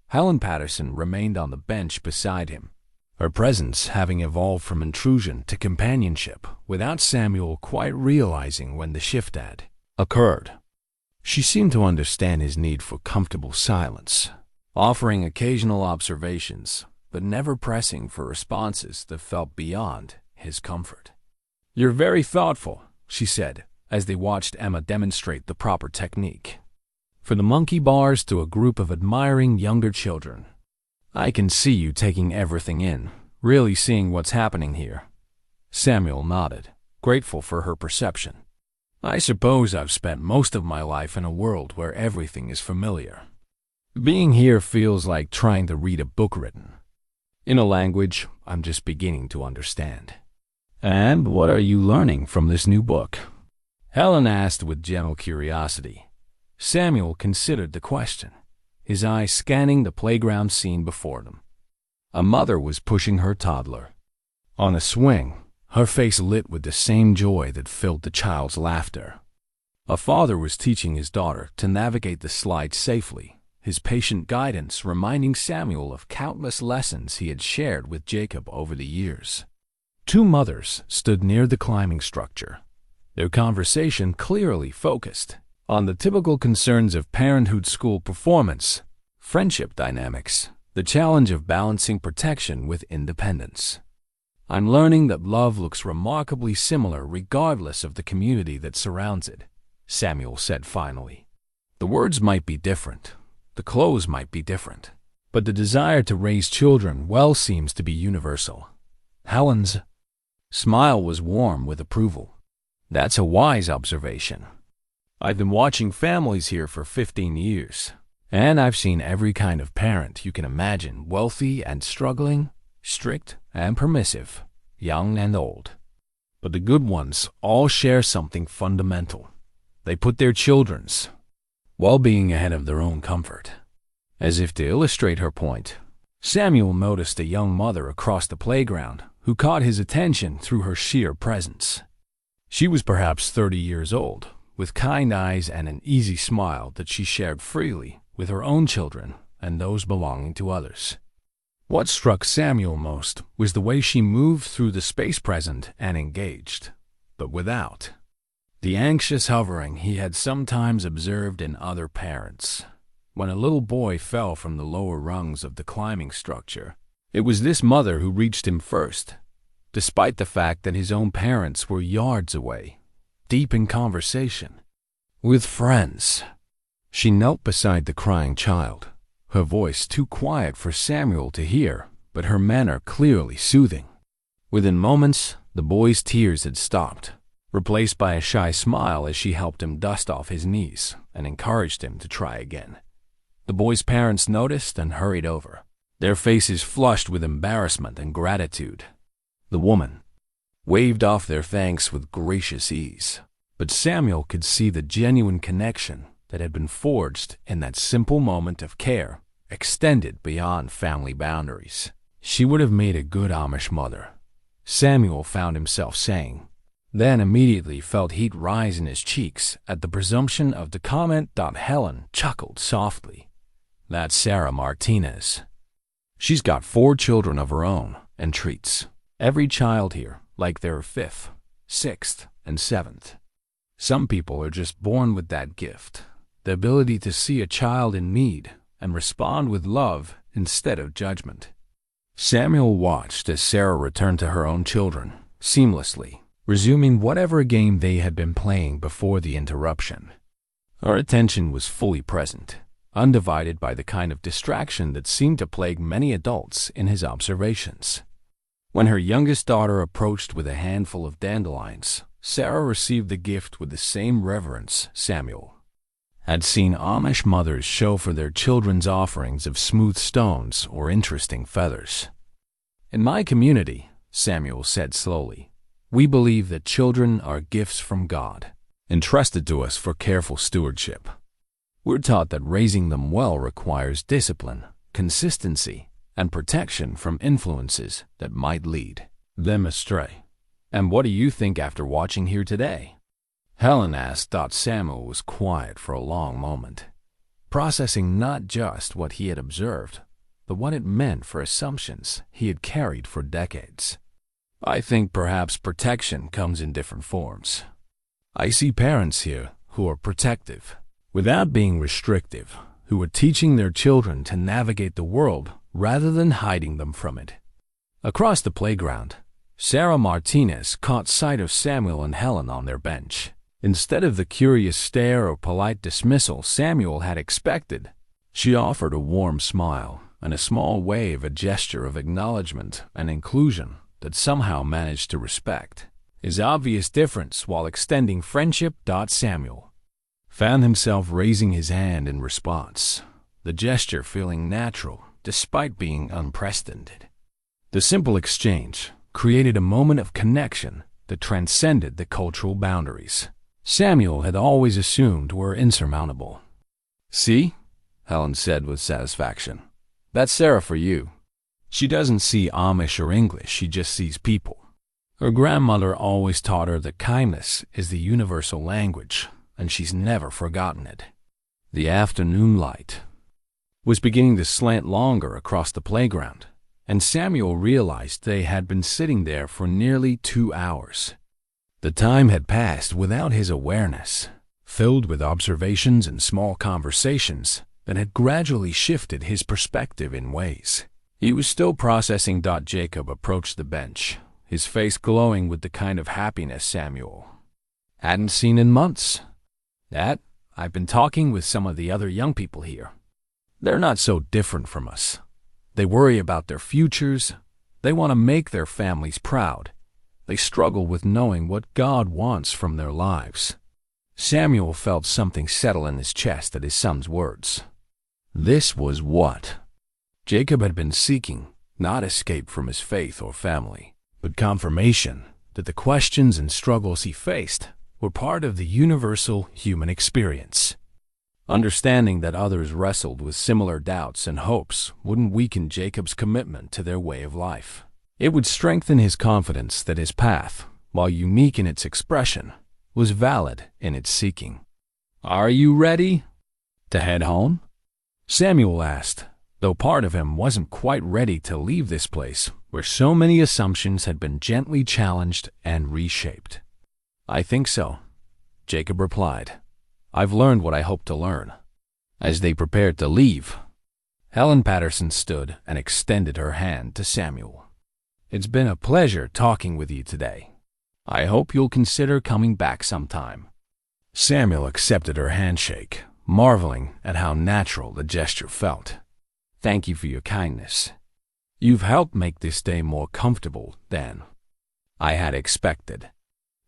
Helen Patterson remained on the bench beside him, her presence having evolved from intrusion to companionship without Samuel quite realizing when the shift had occurred. She seemed to understand his need for comfortable silence, offering occasional observations, but never pressing for responses that felt beyond his comfort. You're very thoughtful, she said, as they watched Emma demonstrate the proper technique. From the monkey bars to a group of admiring younger children, I can see you taking everything in, really seeing what's happening here. Samuel nodded, grateful for her perception. I suppose I've spent most of my life in a world where everything is familiar. Being here feels like trying to read a book written in a language I'm just beginning to understand. And what are you learning from this new book? Helen asked with gentle curiosity. Samuel considered the question, his eyes scanning the playground scene before them. A mother was pushing her toddler on a swing, her face lit with the same joy that filled the child's laughter. A father was teaching his daughter to navigate the slide safely, his patient guidance reminding Samuel of countless lessons he had shared with Jacob over the years. Two mothers stood near the climbing structure, their conversation clearly focused on the typical concerns of parenthood, school performance, friendship dynamics, the challenge of balancing protection with independence. I'm learning that love looks remarkably similar regardless of the community that surrounds it, Samuel said finally. The words might be different, the clothes might be different, but the desire to raise children well seems to be universal. Helen's smile was warm with approval. That's a wise observation. I've been watching families here for 15 years, and I've seen every kind of parent you can imagine, wealthy and struggling, strict and permissive, young and old. But the good ones all share something fundamental. They put their children's well-being ahead of their own comfort. As if to illustrate her point, Samuel noticed a young mother across the playground who caught his attention through her sheer presence. She was perhaps 30 years old, with kind eyes and an easy smile that she shared freely with her own children and those belonging to others. What struck Samuel most was the way she moved through the space present and engaged, but without the anxious hovering he had sometimes observed in other parents. When a little boy fell from the lower rungs of the climbing structure, It was this mother who reached him first, despite the fact that his own parents were yards away, deep in conversation with friends. She knelt beside the crying child, her voice too quiet for Samuel to hear, but her manner clearly soothing. Within moments, the boy's tears had stopped, replaced by a shy smile as she helped him dust off his knees and encouraged him to try again. The boy's parents noticed and hurried over, their faces flushed with embarrassment and gratitude. The woman waved off their thanks with gracious ease, but Samuel could see the genuine connection that had been forged in that simple moment of care extended beyond family boundaries. She would have made a good Amish mother, Samuel found himself saying, then immediately felt heat rise in his cheeks at the presumption of the comment. Helen chuckled softly. That's Sarah Martinez. She's got 4 children of her own and treats every child here like they're 5th, 6th, and 7th. Some people are just born with that gift, the ability to see a child in need and respond with love instead of judgment. Samuel watched as Sarah returned to her own children, seamlessly, resuming whatever game they had been playing before the interruption. Her attention was fully present, undivided by the kind of distraction that seemed to plague many adults in his observations. When her youngest daughter approached with a handful of dandelions, Sarah received the gift with the same reverence Samuel had seen Amish mothers show for their children's offerings of smooth stones or interesting feathers. In my community, Samuel said slowly, we believe that children are gifts from God, entrusted to us for careful stewardship. We're taught that raising them well requires discipline, consistency, and protection from influences that might lead them astray. And what do you think after watching here today? Helen asked. Samuel was quiet for a long moment, processing not just what he had observed, but what it meant for assumptions he had carried for decades. I think perhaps protection comes in different forms. I see parents here who are protective, without being restrictive, who are teaching their children to navigate the world rather than hiding them from it. Across the playground, Sarah Martinez caught sight of Samuel and Helen on their bench. Instead of the curious stare or polite dismissal Samuel had expected, she offered a warm smile and a small wave, a gesture of acknowledgement and inclusion that somehow managed to respect his obvious difference while extending friendship. Samuel found himself raising his hand in response, the gesture feeling natural despite being unprecedented. The simple exchange created a moment of connection that transcended the cultural boundaries Samuel had always assumed were insurmountable. See? Helen said with satisfaction. That's Sarah for you. She doesn't see Amish or English, she just sees people. Her grandmother always taught her that kindness is the universal language, and she's never forgotten it. The afternoon light was beginning to slant longer across the playground, and Samuel realized they had been sitting there for nearly 2 hours. The time had passed without his awareness, filled with observations and small conversations that had gradually shifted his perspective in ways he was still processing. Jacob approached the bench, his face glowing with the kind of happiness Samuel hadn't seen in months. Dad, I've been talking with some of the other young people here. They're not so different from us. They worry about their futures. They want to make their families proud. They struggle with knowing what God wants from their lives. Samuel felt something settle in his chest at his son's words. This was what Jacob had been seeking, not escape from his faith or family, but confirmation that the questions and struggles he faced were part of the universal human experience. Understanding that others wrestled with similar doubts and hopes wouldn't weaken Jacob's commitment to their way of life. It would strengthen his confidence that his path, while unique in its expression, was valid in its seeking. Are you ready to head home? Samuel asked, though part of him wasn't quite ready to leave this place where so many assumptions had been gently challenged and reshaped. I think so, Jacob replied. I've learned what I hoped to learn. As they prepared to leave, Helen Patterson stood and extended her hand to Samuel. "It's been a pleasure talking with you today. I hope you'll consider coming back sometime." Samuel accepted her handshake, marveling at how natural the gesture felt. "Thank you for your kindness. You've helped make this day more comfortable than I had expected."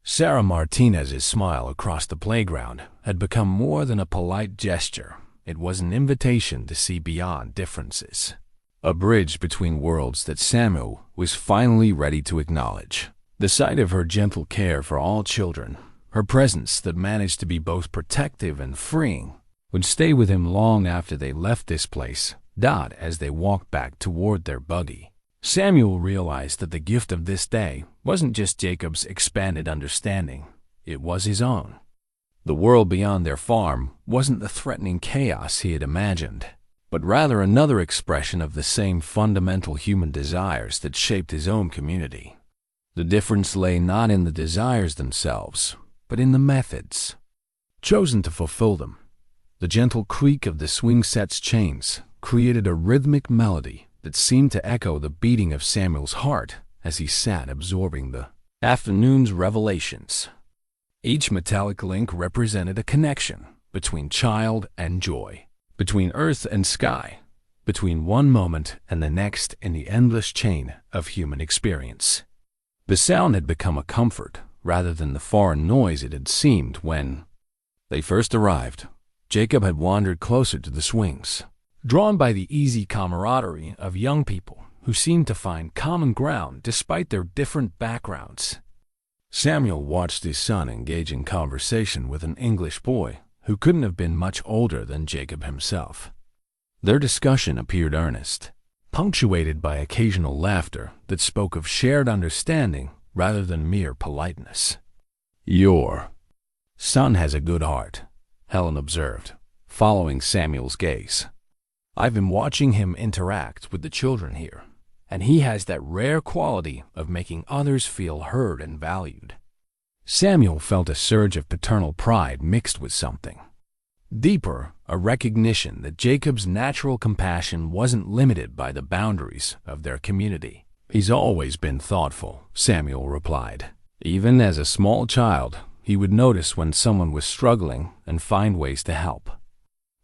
Sarah Martinez's smile across the playground had become more than a polite gesture. It was an invitation to see beyond differences, a bridge between worlds that Samuel was finally ready to acknowledge. The sight of her gentle care for all children, her presence that managed to be both protective and freeing, would stay with him long after they left this place. As they walked back toward their buggy, Samuel realized that the gift of this day wasn't just Jacob's expanded understanding, it was his own. The world beyond their farm wasn't the threatening chaos he had imagined, but rather another expression of the same fundamental human desires that shaped his own community. The difference lay not in the desires themselves, but in the methods chosen to fulfill them. The gentle creak of the swing set's chains created a rhythmic melody that seemed to echo the beating of Samuel's heart as he sat absorbing the afternoon's revelations. Each metallic link represented a connection between child and joy, between earth and sky, between one moment and the next in the endless chain of human experience. The sound had become a comfort rather than the foreign noise it had seemed when they first arrived. Jacob had wandered closer to the swings, drawn by the easy camaraderie of young people who seemed to find common ground despite their different backgrounds. Samuel watched his son engage in conversation with an English boy who couldn't have been much older than Jacob himself. Their discussion appeared earnest, punctuated by occasional laughter that spoke of shared understanding rather than mere politeness. "Your son has a good heart," Helen observed, following Samuel's gaze. "I've been watching him interact with the children here, and he has that rare quality of making others feel heard and valued." Samuel felt a surge of paternal pride mixed with something deeper, a recognition that Jacob's natural compassion wasn't limited by the boundaries of their community. "He's always been thoughtful," Samuel replied. "Even as a small child, he would notice when someone was struggling and find ways to help.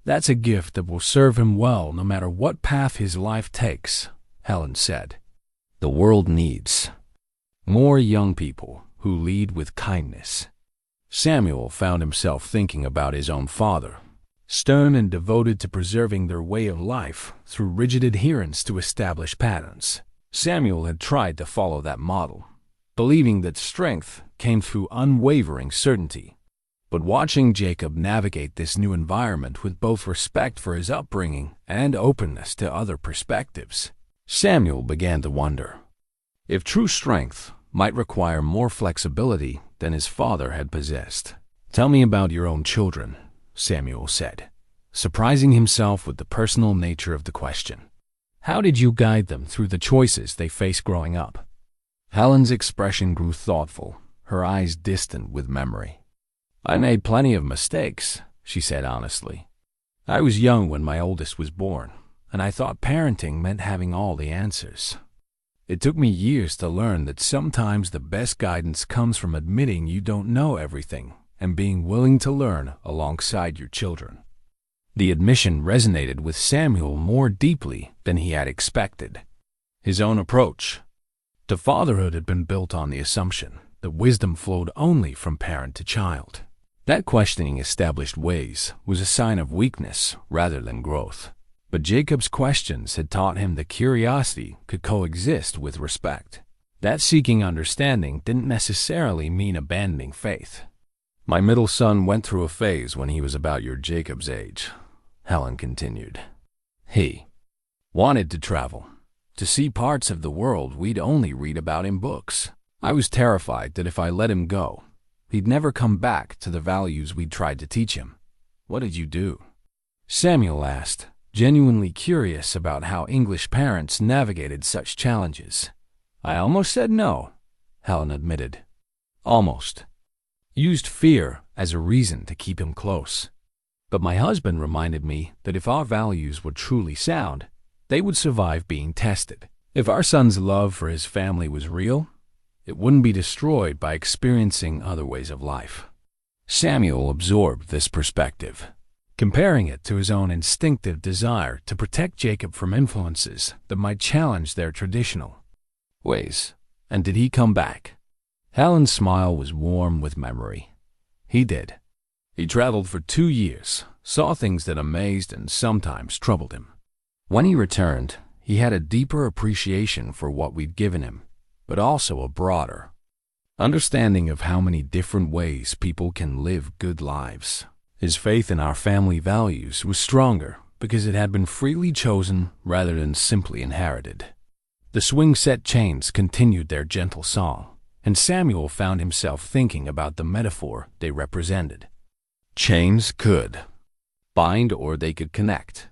That's a gift that will serve him well no matter what path his life takes," Helen said. "The world needs more young people who lead with kindness." Samuel found himself thinking about his own father, stern and devoted to preserving their way of life through rigid adherence to established patterns. Samuel had tried to follow that model, believing that strength came through unwavering certainty. But watching Jacob navigate this new environment with both respect for his upbringing and openness to other perspectives, Samuel began to wonder if true strength might require more flexibility than his father had possessed. "Tell me about your own children," Samuel said, surprising himself with the personal nature of the question. "How did you guide them through the choices they faced growing up?" Helen's expression grew thoughtful, her eyes distant with memory. "I made plenty of mistakes," she said honestly. "I was young when my oldest was born, and I thought parenting meant having all the answers. It took me years to learn that sometimes the best guidance comes from admitting you don't know everything and being willing to learn alongside your children." The admission resonated with Samuel more deeply than he had expected. His own approach to fatherhood had been built on the assumption that wisdom flowed only from parent to child. That questioning established ways was a sign of weakness rather than growth. But Jacob's questions had taught him that curiosity could coexist with respect. That seeking understanding didn't necessarily mean abandoning faith. "My middle son went through a phase when he was about your Jacob's age," Helen continued. "He wanted to travel, to see parts of the world we'd only read about in books. I was terrified that if I let him go, he'd never come back to the values we'd tried to teach him. What did you do?" Samuel asked, genuinely curious about how English parents navigated such challenges. "I almost said no," Helen admitted. "Almost. Used fear as a reason to keep him close. But my husband reminded me that if our values were truly sound, they would survive being tested. If our son's love for his family was real, it wouldn't be destroyed by experiencing other ways of life. Samuel absorbed this perspective, comparing it to his own instinctive desire to protect Jacob from influences that might challenge their traditional ways. And did he come back? Helen's smile was warm with memory. He did. He traveled for 2 years, saw things that amazed and sometimes troubled him. When he returned, he had a deeper appreciation for what we'd given him, but also a broader understanding of how many different ways people can live good lives. His faith in our family values was stronger because it had been freely chosen rather than simply inherited. The swing set chains continued their gentle song, and Samuel found himself thinking about the metaphor they represented. Chains could bind or they could connect.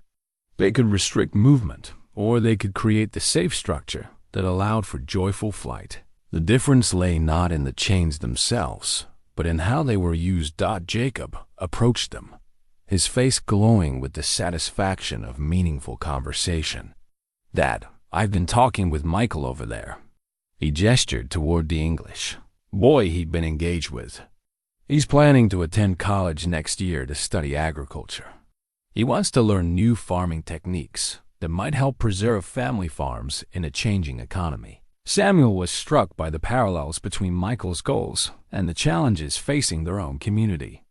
They could restrict movement, or they could create the safe structure that allowed for joyful flight. The difference lay not in the chains themselves, but in how they were used. Jacob approached them, his face glowing with the satisfaction of meaningful conversation. "Dad, I've been talking with Michael over there." He gestured toward the English boy he'd been engaged with. "He's planning to attend college next year to study agriculture. He wants to learn new farming techniques that might help preserve family farms in a changing economy." Samuel was struck by the parallels between Michael's goals and the challenges facing their own community.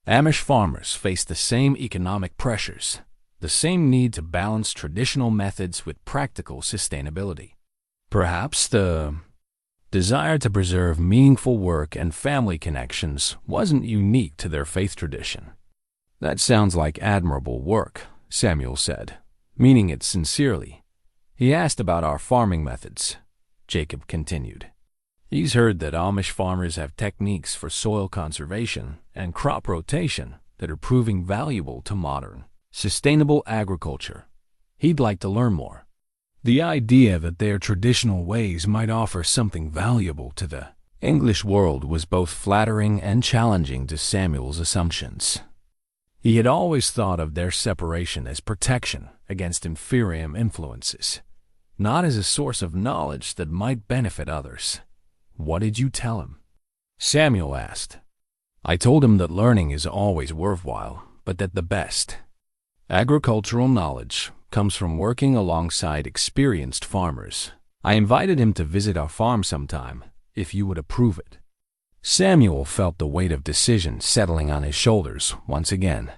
Amish farmers face the same economic pressures, the same need to balance traditional methods with practical sustainability. Perhaps the desire to preserve meaningful work and family connections wasn't unique to their faith tradition. "That sounds like admirable work," Samuel said, meaning it sincerely. He asked about our farming methods. Jacob continued. He's heard that Amish farmers have techniques for soil conservation and crop rotation that are proving valuable to modern, sustainable agriculture. He'd like to learn more. The idea that their traditional ways might offer something valuable to the English world was both flattering and challenging to Samuel's assumptions. He had always thought of their separation as protection against inferior influences, not as a source of knowledge that might benefit others. "What did you tell him?" Samuel asked. "I told him that learning is always worthwhile, but that the best agricultural knowledge comes from working alongside experienced farmers. I invited him to visit our farm sometime, if you would approve it." Samuel felt the weight of decision settling on his shoulders once again.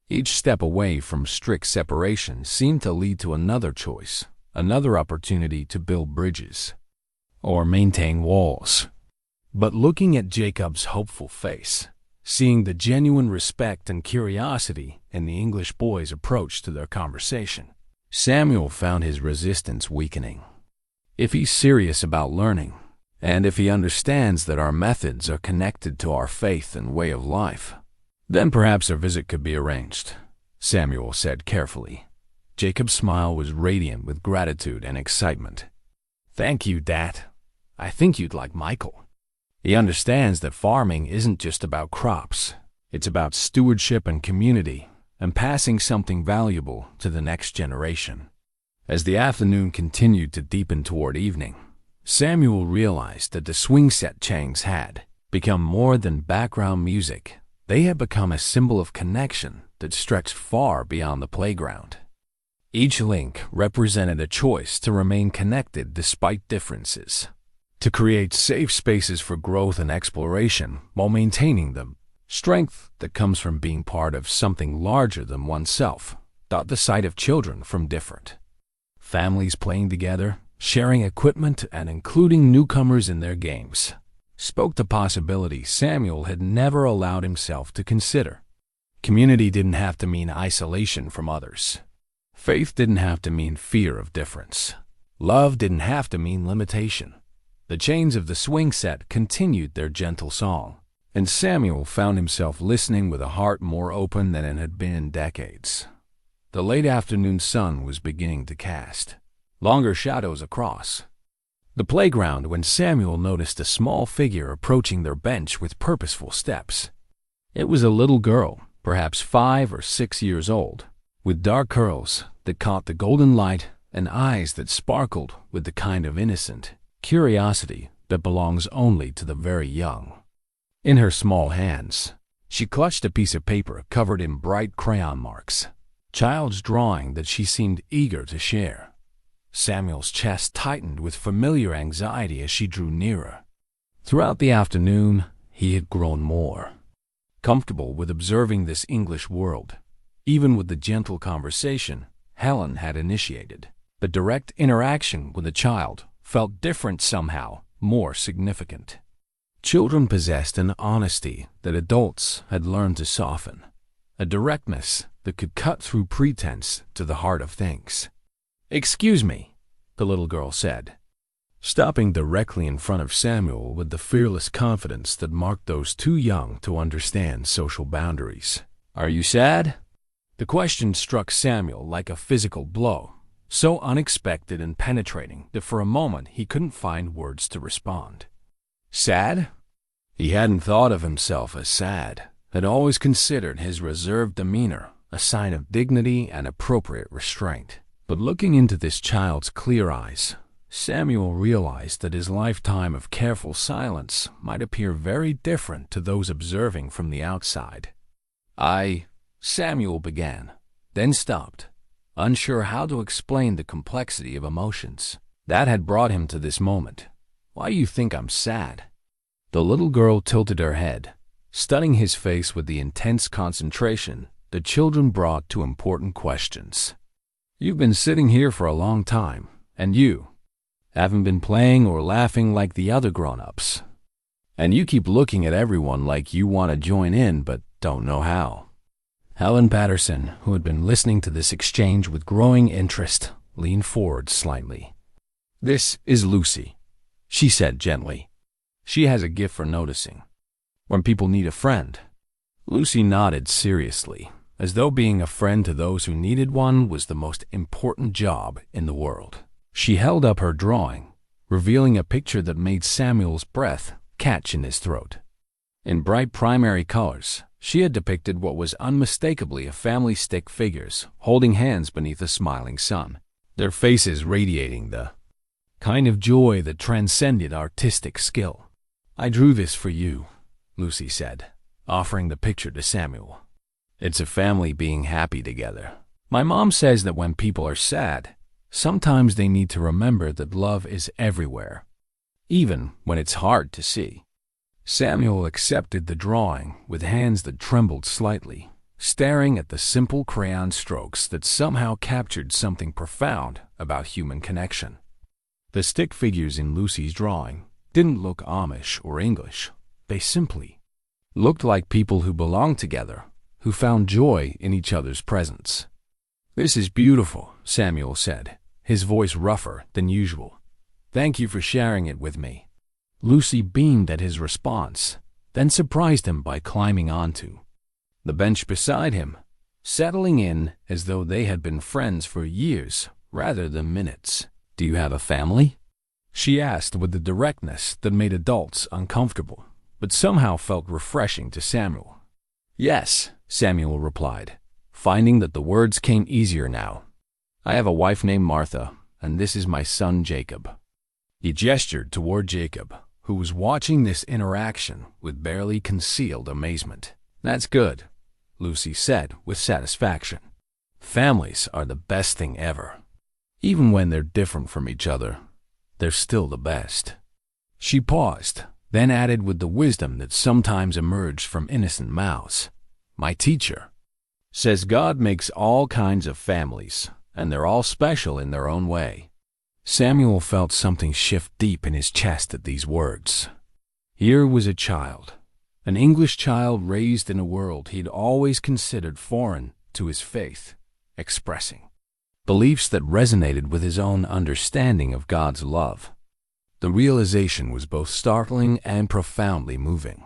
Each step away from strict separation seemed to lead to another choice, another opportunity to build bridges or maintain walls. But looking at Jacob's hopeful face, seeing the genuine respect and curiosity in the English boy's approach to their conversation, Samuel found his resistance weakening. If he's serious about learning, and if he understands that our methods are connected to our faith and way of life, then perhaps a visit could be arranged, Samuel said carefully. Jacob's smile was radiant with gratitude and excitement. "Thank you, Dad. I think you'd like Michael. He understands that farming isn't just about crops. It's about stewardship and community, and passing something valuable to the next generation." As the afternoon continued to deepen toward evening, Samuel realized that the swing set chains had become more than background music. They had become a symbol of connection that stretched far beyond the playground. Each link represented a choice to remain connected despite differences, to create safe spaces for growth and exploration while maintaining the strength that comes from being part of something larger than oneself. The sight of children from different families playing together, sharing equipment, and including newcomers in their games spoke to possibilities Samuel had never allowed himself to consider. Community didn't have to mean isolation from others. Faith didn't have to mean fear of difference. Love didn't have to mean limitation. The chains of the swing set continued their gentle song, and Samuel found himself listening with a heart more open than it had been in decades. The late afternoon sun was beginning to cast longer shadows across the playground when Samuel noticed a small figure approaching their bench with purposeful steps. It was a little girl, perhaps 5 or 6 years old, with dark curls that caught the golden light and eyes that sparkled with the kind of innocent curiosity that belongs only to the very young. In her small hands, she clutched a piece of paper covered in bright crayon marks, child's drawing that she seemed eager to share. Samuel's chest tightened with familiar anxiety as she drew nearer. Throughout the afternoon, he had grown more comfortable with observing this English world. Even with the gentle conversation Helen had initiated, the direct interaction with the child felt different somehow, more significant. Children possessed an honesty that adults had learned to soften, a directness that could cut through pretense to the heart of things. "Excuse me," the little girl said, stopping directly in front of Samuel with the fearless confidence that marked those too young to understand social boundaries. "Are you sad?" The question struck Samuel like a physical blow, so unexpected and penetrating that for a moment he couldn't find words to respond. Sad? He hadn't thought of himself as sad, had always considered his reserved demeanor a sign of dignity and appropriate restraint. But looking into this child's clear eyes, Samuel realized that his lifetime of careful silence might appear very different to those observing from the outside. Samuel began, then stopped, unsure how to explain the complexity of emotions that had brought him to this moment. "Why do you think I'm sad?" The little girl tilted her head, studying his face with the intense concentration that children brought to important questions. "You've been sitting here for a long time, and you haven't been playing or laughing like the other grown-ups. And you keep looking at everyone like you want to join in but don't know how." Helen Patterson, who had been listening to this exchange with growing interest, leaned forward slightly. "This is Lucy," she said gently. "She has a gift for noticing when people need a friend." Lucy nodded seriously, as though being a friend to those who needed one was the most important job in the world. She held up her drawing, revealing a picture that made Samuel's breath catch in his throat. In bright primary colors, she had depicted what was unmistakably a family stick figures holding hands beneath a smiling sun, their faces radiating the kind of joy that transcended artistic skill. "I drew this for you," Lucy said, offering the picture to Samuel. "It's a family being happy together. My mom says that when people are sad, sometimes they need to remember that love is everywhere, even when it's hard to see." Samuel accepted the drawing with hands that trembled slightly, staring at the simple crayon strokes that somehow captured something profound about human connection. The stick figures in Lucy's drawing didn't look Amish or English. They simply looked like people who belonged together, who found joy in each other's presence. "This is beautiful," Samuel said, his voice rougher than usual. "Thank you for sharing it with me." Lucy beamed at his response, then surprised him by climbing onto the bench beside him, settling in as though they had been friends for years rather than minutes. "Do you have a family?" she asked with the directness that made adults uncomfortable, but somehow felt refreshing to Samuel. "Yes," Samuel replied, finding that the words came easier now. "I have a wife named Martha, and this is my son Jacob." He gestured toward Jacob, who was watching this interaction with barely concealed amazement. "That's good," Lucy said with satisfaction. "Families are the best thing ever. Even when they're different from each other, they're still the best." She paused, then added with the wisdom that sometimes emerged from innocent mouths, "My teacher says God makes all kinds of families, and they're all special in their own way." Samuel felt something shift deep in his chest at these words. Here was a child, an English child raised in a world he'd always considered foreign to his faith, expressing beliefs that resonated with his own understanding of God's love. The realization was both startling and profoundly moving.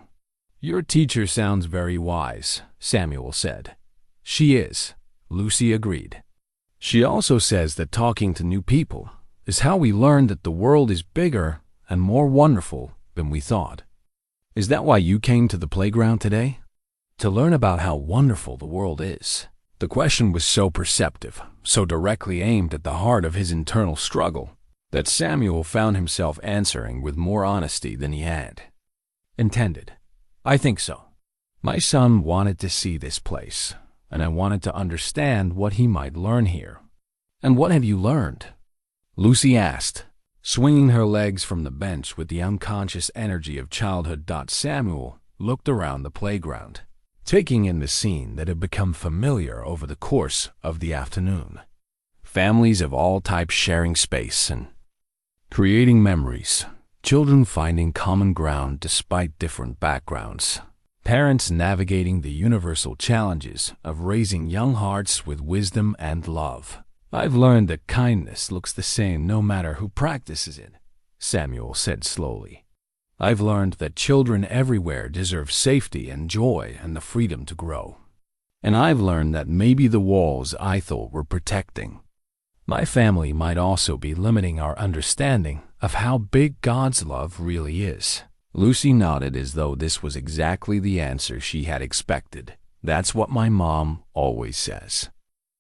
"Your teacher sounds very wise," Samuel said. "She is," Lucy agreed. "She also says that talking to new people is how we learn that the world is bigger and more wonderful than we thought. Is that why you came to the playground today?" to learn about how wonderful the world is. The question was so perceptive, so directly aimed at the heart of his internal struggle, that Samuel found himself answering with more honesty than he had intended. I think so. My son wanted to see this place, and I wanted to understand what he might learn here. And what have you learned? Lucy asked, swinging her legs from the bench with the unconscious energy of childhood. Samuel looked around the playground, taking in the scene that had become familiar over the course of the afternoon. Families of all types sharing space and creating memories, children finding common ground despite different backgrounds, parents navigating the universal challenges of raising young hearts with wisdom and love. I've learned that kindness looks the same no matter who practices it, Samuel said slowly. I've learned that children everywhere deserve safety and joy and the freedom to grow. And I've learned that maybe the walls I thought were protecting my family might also be limiting our understanding of how big God's love really is. Lucy nodded as though this was exactly the answer she had expected. That's what my mom always says.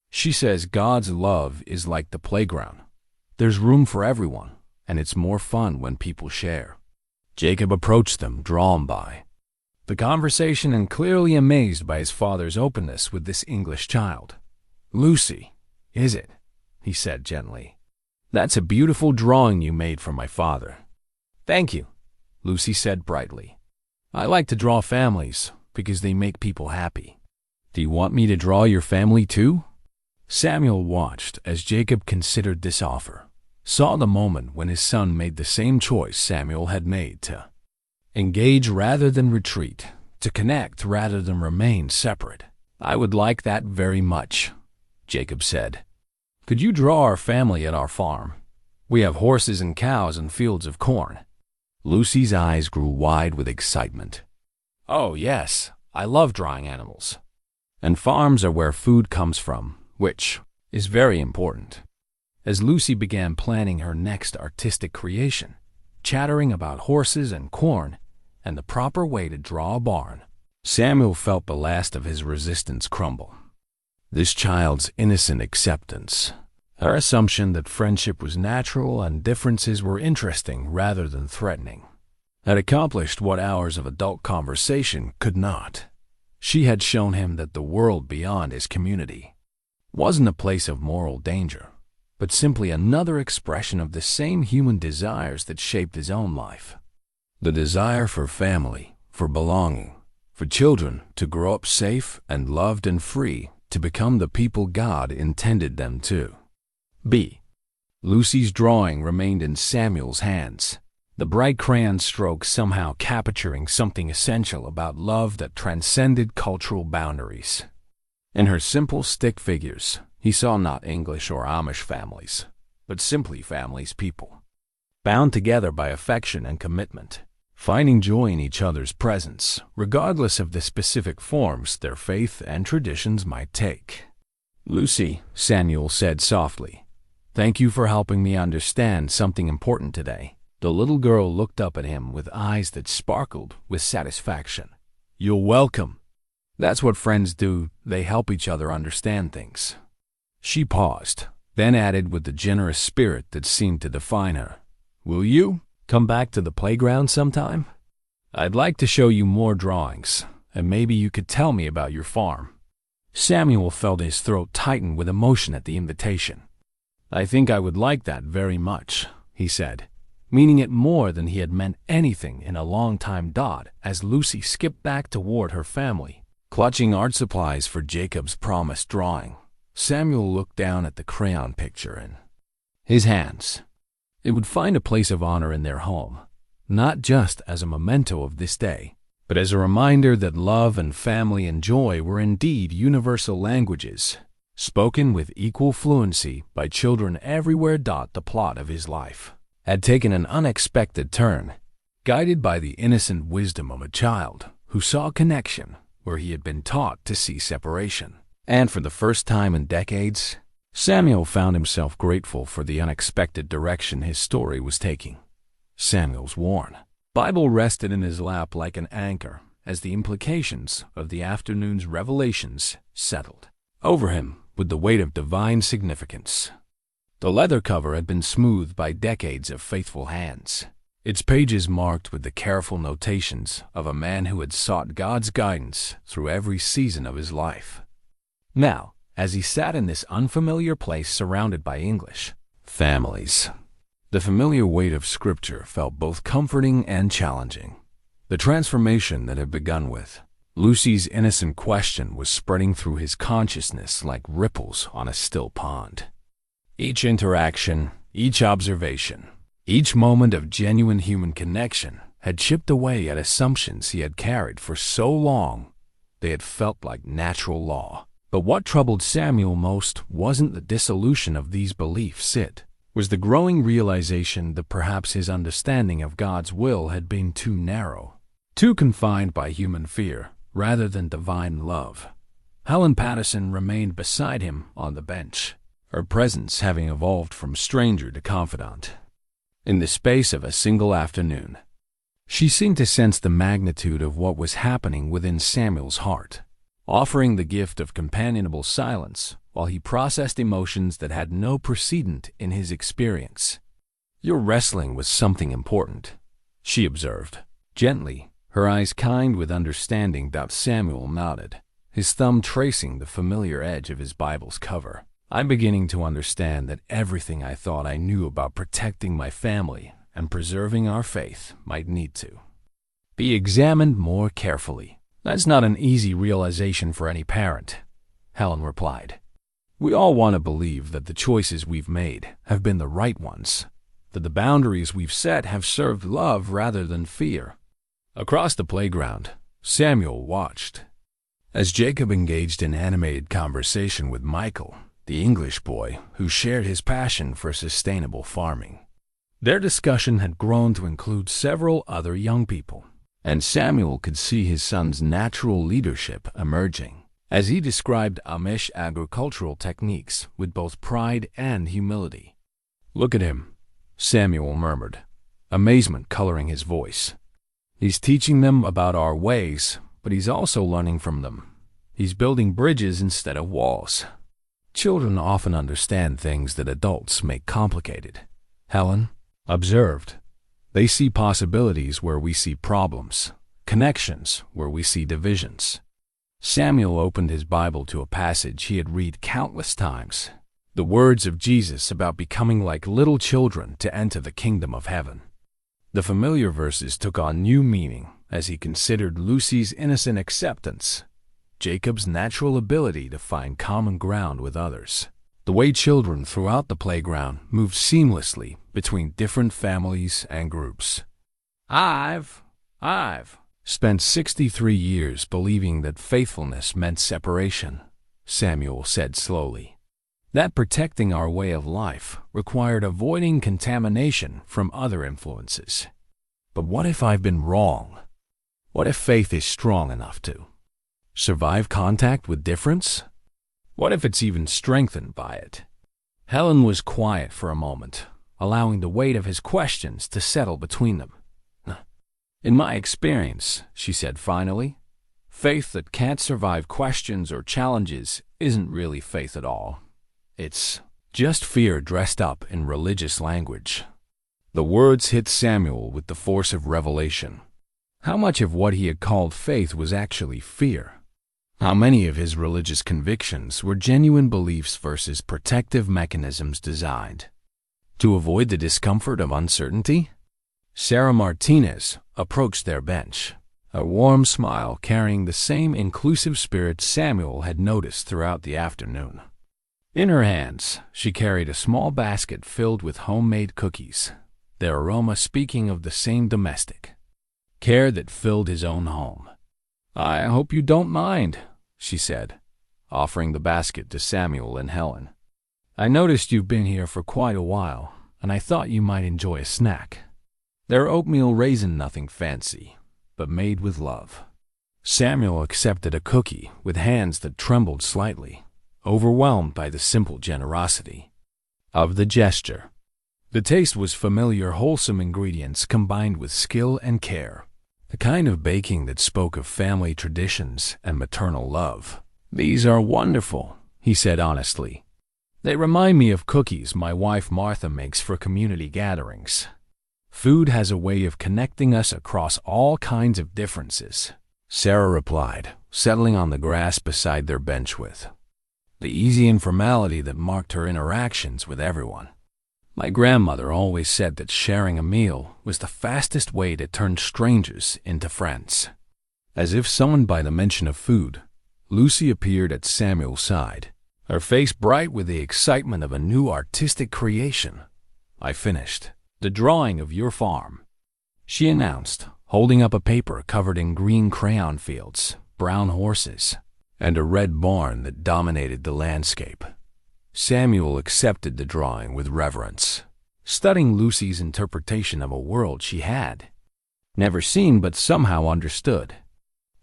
She says God's love is like the playground. There's room for everyone, and it's more fun when people share. Jacob approached them, drawn by the conversation and clearly amazed by his father's openness with this English child. Lucy, is it? He said gently. That's a beautiful drawing you made for my father. Thank you, Lucy said brightly. I like to draw families because they make people happy. Do you want me to draw your family too? Samuel watched as Jacob considered this offer, saw the moment when his son made the same choice Samuel had made to engage rather than retreat, to connect rather than remain separate. I would like that very much, Jacob said. Could you draw our family at our farm? We have horses and cows and fields of corn. Lucy's eyes grew wide with excitement. Oh, yes, I love drawing animals. And farms are where food comes from, which is very important. As Lucy began planning her next artistic creation, chattering about horses and corn and the proper way to draw a barn, Samuel felt the last of his resistance crumble. This child's innocent acceptance, her assumption that friendship was natural and differences were interesting rather than threatening, had accomplished what hours of adult conversation could not. She had shown him that the world beyond his community wasn't a place of moral danger, but simply another expression of the same human desires that shaped his own life. The desire for family, for belonging, for children to grow up safe and loved and free, to become the people God intended them to be. Lucy's drawing remained in Samuel's hands, the bright crayon strokes somehow capturing something essential about love that transcended cultural boundaries. In her simple stick figures, he saw not English or Amish families, but simply families, people, bound together by affection and commitment, finding joy in each other's presence, regardless of the specific forms their faith and traditions might take. Lucy, Samuel said softly, thank you for helping me understand something important today. The little girl looked up at him with eyes that sparkled with satisfaction. You're welcome. That's what friends do, they help each other understand things. She paused, then added with the generous spirit that seemed to define her, will you come back to the playground sometime? I'd like to show you more drawings, and maybe you could tell me about your farm. Samuel felt his throat tighten with emotion at the invitation. I think I would like that very much, he said, meaning it more than he had meant anything in a long time. As Lucy skipped back toward her family, clutching art supplies for Jacob's promised drawing, Samuel looked down at the crayon picture in his hands. It would find a place of honor in their home, not just as a memento of this day, but as a reminder that love and family and joy were indeed universal languages, spoken with equal fluency by children everywhere. The plot of his life had taken an unexpected turn, guided by the innocent wisdom of a child who saw connection where he had been taught to see separation. And for the first time in decades, Samuel found himself grateful for the unexpected direction his story was taking. Samuel's worn Bible rested in his lap like an anchor as the implications of the afternoon's revelations settled over him with the weight of divine significance. The leather cover had been smoothed by decades of faithful hands, its pages marked with the careful notations of a man who had sought God's guidance through every season of his life. Now, as he sat in this unfamiliar place surrounded by English families, the familiar weight of Scripture felt both comforting and challenging. The transformation that had begun with Lucy's innocent question was spreading through his consciousness like ripples on a still pond. Each interaction, each observation, each moment of genuine human connection had chipped away at assumptions he had carried for so long they had felt like natural law. But what troubled Samuel most wasn't the dissolution of these beliefs. It was the growing realization that perhaps his understanding of God's will had been too narrow, too confined by human fear rather than divine love. Helen Patterson remained beside him on the bench, her presence having evolved from stranger to confidant. In the space of a single afternoon, she seemed to sense the magnitude of what was happening within Samuel's heart, offering the gift of companionable silence while he processed emotions that had no precedent in his experience. "You're wrestling with something important," she observed, gently, her eyes kind with understanding. Samuel nodded, his thumb tracing the familiar edge of his Bible's cover. "I'm beginning to understand that everything I thought I knew about protecting my family and preserving our faith might need to be examined more carefully." "That's not an easy realization for any parent," Helen replied. "We all want to believe that the choices we've made have been the right ones, that the boundaries we've set have served love rather than fear." Across the playground, Samuel watched as Jacob engaged in animated conversation with Michael, the English boy who shared his passion for sustainable farming. Their discussion had grown to include several other young people, and Samuel could see his son's natural leadership emerging as he described Amish agricultural techniques with both pride and humility. "Look at him," Samuel murmured, amazement coloring his voice. "He's teaching them about our ways, but he's also learning from them. He's building bridges instead of walls." "Children often understand things that adults make complicated," Helen observed. "They see possibilities where we see problems, connections where we see divisions." Samuel opened his Bible to a passage he had read countless times, the words of Jesus about becoming like little children to enter the kingdom of heaven. The familiar verses took on new meaning as he considered Lucy's innocent acceptance, Jacob's natural ability to find common ground with others, the way children throughout the playground moved seamlessly between different families and groups. I've spent 63 years believing that faithfulness meant separation," Samuel said slowly. "That protecting our way of life required avoiding contamination from other influences. But what if I've been wrong? What if faith is strong enough to survive contact with difference? What if it's even strengthened by it?" Helen was quiet for a moment, allowing the weight of his questions to settle between them. "In my experience," she said finally, "faith that can't survive questions or challenges isn't really faith at all. It's just fear dressed up in religious language." The words hit Samuel with the force of revelation. How much of what he had called faith was actually fear? How many of his religious convictions were genuine beliefs versus protective mechanisms designed to avoid the discomfort of uncertainty? Sarah Martinez approached their bench, a warm smile carrying the same inclusive spirit Samuel had noticed throughout the afternoon. In her hands, she carried a small basket filled with homemade cookies, their aroma speaking of the same domestic care that filled his own home. "I hope you don't mind," she said, offering the basket to Samuel and Helen. "I noticed you've been here for quite a while, and I thought you might enjoy a snack. They're oatmeal raisin, nothing fancy, but made with love." Samuel accepted a cookie with hands that trembled slightly, overwhelmed by the simple generosity of the gesture. The taste was familiar, wholesome ingredients combined with skill and care. a kind of baking that spoke of family traditions and maternal love. "These are wonderful," he said honestly. "They remind me of cookies my wife Martha makes for community gatherings." Food has a way of connecting us across all kinds of differences, Sarah replied, settling on the grass beside their bench with the easy informality that marked her interactions with everyone. "My grandmother always said that sharing a meal was the fastest way to turn strangers into friends." As if summoned by the mention of food, Lucy appeared at Samuel's side, her face bright with the excitement of a new artistic creation. "I finished the drawing of your farm," she announced, holding up a paper covered in green crayon fields, brown horses, and a red barn that dominated the landscape. Samuel accepted the drawing with reverence, studying Lucy's interpretation of a world she had never seen but somehow understood.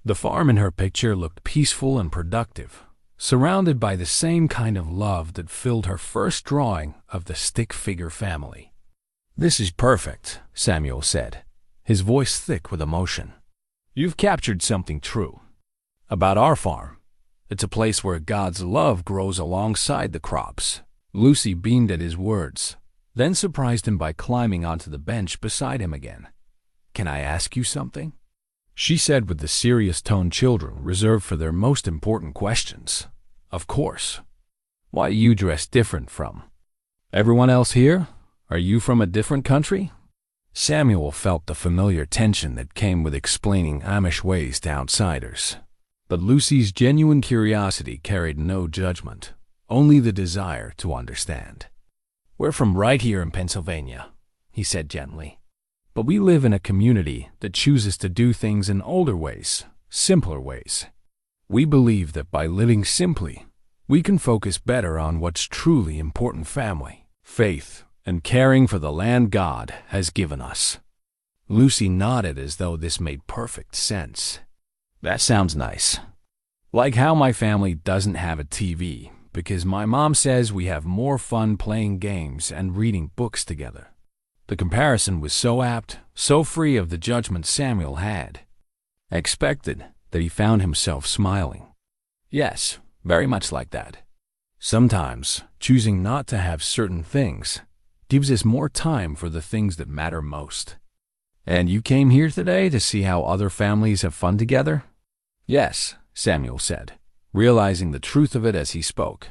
The farm in her picture looked peaceful and productive, surrounded by the same kind of love that filled her first drawing of the stick figure family. "This is perfect," Samuel said, his voice thick with emotion. "You've captured something true about our farm. It's a place where God's love grows alongside the crops." Lucy beamed at his words, then surprised him by climbing onto the bench beside him again. "Can I ask you something?" she said with the serious tone children reserve for their most important questions. "Of course. Why are you dressed different from everyone else here? Are you from a different country?" Samuel felt the familiar tension that came with explaining Amish ways to outsiders. But Lucy's genuine curiosity carried no judgment, only the desire to understand. "We're from right here in Pennsylvania," he said gently. "But we live in a community that chooses to do things in older ways, simpler ways. We believe that by living simply, we can focus better on what's truly important: family, faith, and caring for the land God has given us." Lucy nodded as though this made perfect sense. "That sounds nice. Like how my family doesn't have a TV because my mom says we have more fun playing games and reading books together." The comparison was so apt, so free of the judgment Samuel had expected, that he found himself smiling. "Yes, very much like that. Sometimes choosing not to have certain things gives us more time for the things that matter most." "And you came here today to see how other families have fun together?" "Yes," Samuel said, realizing the truth of it as he spoke.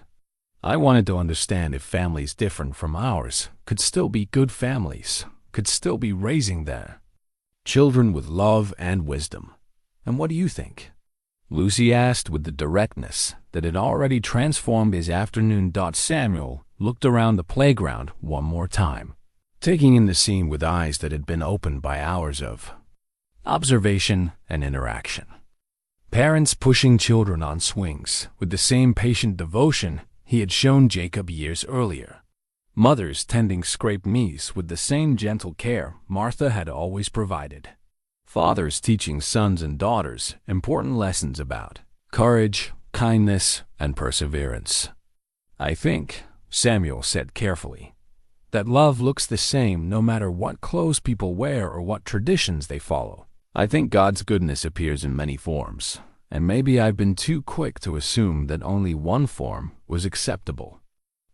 "I wanted to understand if families different from ours could still be good families, could still be raising their children with love and wisdom. And what do you think?" Lucy asked with the directness that had already transformed his afternoon. Samuel looked around the playground one more time, taking in the scene with eyes that had been opened by hours of observation and interaction. Parents pushing children on swings with the same patient devotion he had shown Jacob years earlier. Mothers tending scraped knees with the same gentle care Martha had always provided. Fathers teaching sons and daughters important lessons about courage, kindness, and perseverance. "I think," Samuel said carefully, "that love looks the same no matter what clothes people wear or what traditions they follow. I think God's goodness appears in many forms, and maybe I've been too quick to assume that only one form was acceptable."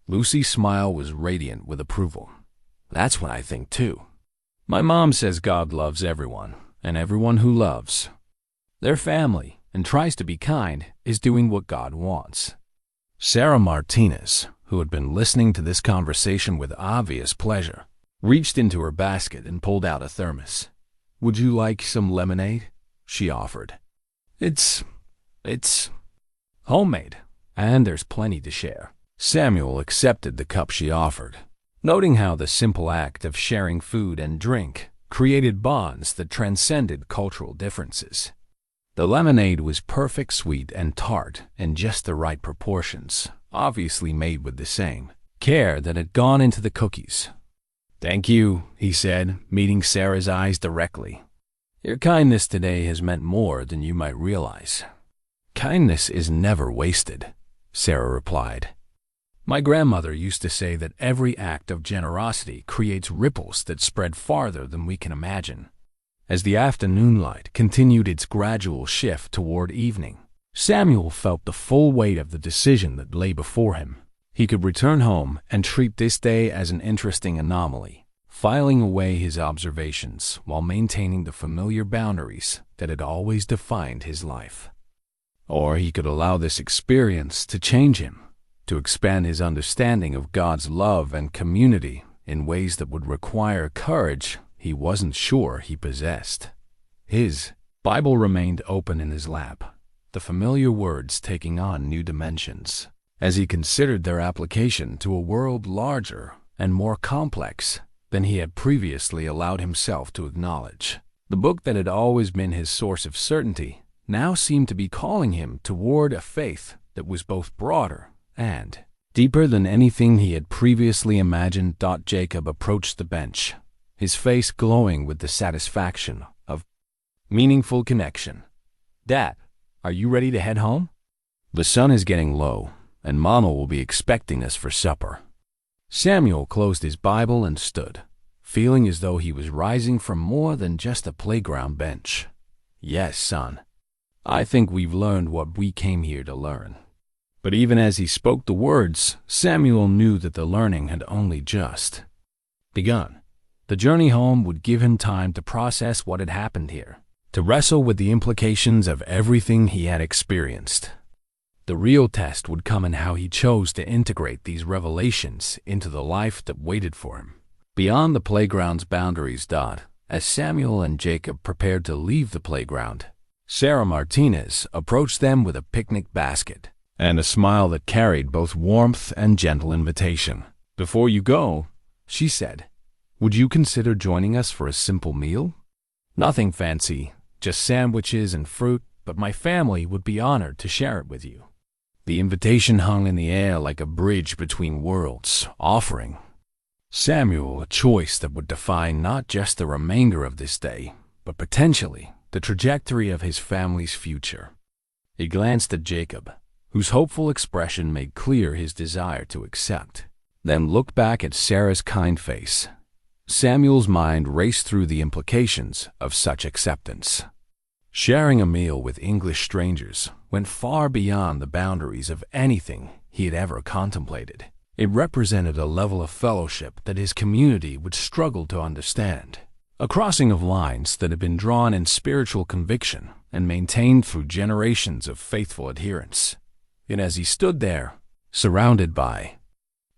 Lucy's smile was radiant with approval. "That's what I think too. My mom says God loves everyone, and everyone who loves their family and tries to be kind is doing what God wants." Sarah Martinez, who had been listening to this conversation with obvious pleasure, reached into her basket and pulled out a thermos. "Would you like some lemonade?" she offered. It's homemade, and there's plenty to share." Samuel accepted the cup she offered, noting how the simple act of sharing food and drink created bonds that transcended cultural differences. The lemonade was perfect, sweet and tart in just the right proportions, obviously made with the same care that had gone into the cookies. "Thank you," he said, meeting Sarah's eyes directly. "Your kindness today has meant more than you might realize." "Kindness is never wasted," Sarah replied. "My grandmother used to say that every act of generosity creates ripples that spread farther than we can imagine." As the afternoon light continued its gradual shift toward evening, Samuel felt the full weight of the decision that lay before him. He could return home and treat this day as an interesting anomaly, filing away his observations while maintaining the familiar boundaries that had always defined his life. Or he could allow this experience to change him, to expand his understanding of God's love and community in ways that would require courage he wasn't sure he possessed. His Bible remained open in his lap, the familiar words taking on new dimensions, as he considered their application to a world larger and more complex than he had previously allowed himself to acknowledge. The book that had always been his source of certainty now seemed to be calling him toward a faith that was both broader and deeper than anything he had previously imagined. Jacob approached the bench, his face glowing with the satisfaction of meaningful connection. "Dad, are you ready to head home? The sun is getting low, and Mama will be expecting us for supper." Samuel closed his Bible and stood, feeling as though he was rising from more than just a playground bench. "Yes, son. I think we've learned what we came here to learn." But even as he spoke the words, Samuel knew that the learning had only just begun. The journey home would give him time to process what had happened here, to wrestle with the implications of everything he had experienced. The real test would come in how he chose to integrate these revelations into the life that waited for him beyond the playground's boundaries. As Samuel and Jacob prepared to leave the playground, Sarah Martinez approached them with a picnic basket and a smile that carried both warmth and gentle invitation. "Before you go," she said, "would you consider joining us for a simple meal? Nothing fancy, just sandwiches and fruit, but my family would be honored to share it with you." The invitation hung in the air like a bridge between worlds, offering Samuel a choice that would define not just the remainder of this day, but potentially the trajectory of his family's future. He glanced at Jacob, whose hopeful expression made clear his desire to accept, then looked back at Sarah's kind face. Samuel's mind raced through the implications of such acceptance. Sharing a meal with English strangers went far beyond the boundaries of anything he had ever contemplated. It represented a level of fellowship that his community would struggle to understand, a crossing of lines that had been drawn in spiritual conviction and maintained through generations of faithful adherence. Yet as he stood there, surrounded by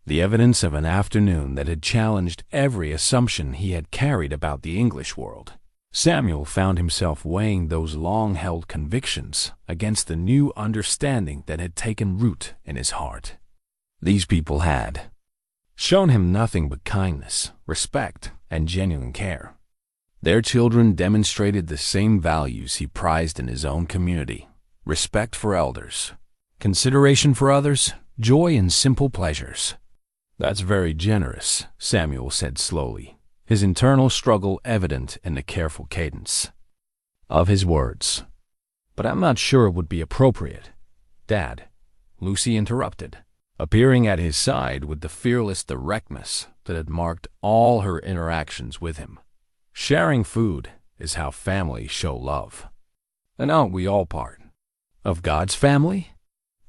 the evidence of an afternoon that had challenged every assumption he had carried about the English world, Samuel found himself weighing those long-held convictions against the new understanding that had taken root in his heart. These people had shown him nothing but kindness, respect, and genuine care. Their children demonstrated the same values he prized in his own community: respect for elders, consideration for others, joy in simple pleasures. "That's very generous," Samuel said slowly, his internal struggle evident in the careful cadence of his words. "But I'm not sure it would be appropriate, Dad," Lucy interrupted, appearing at his side with the fearless directness that had marked all her interactions with him. "Sharing food is how families show love. And aren't we all part of God's family?"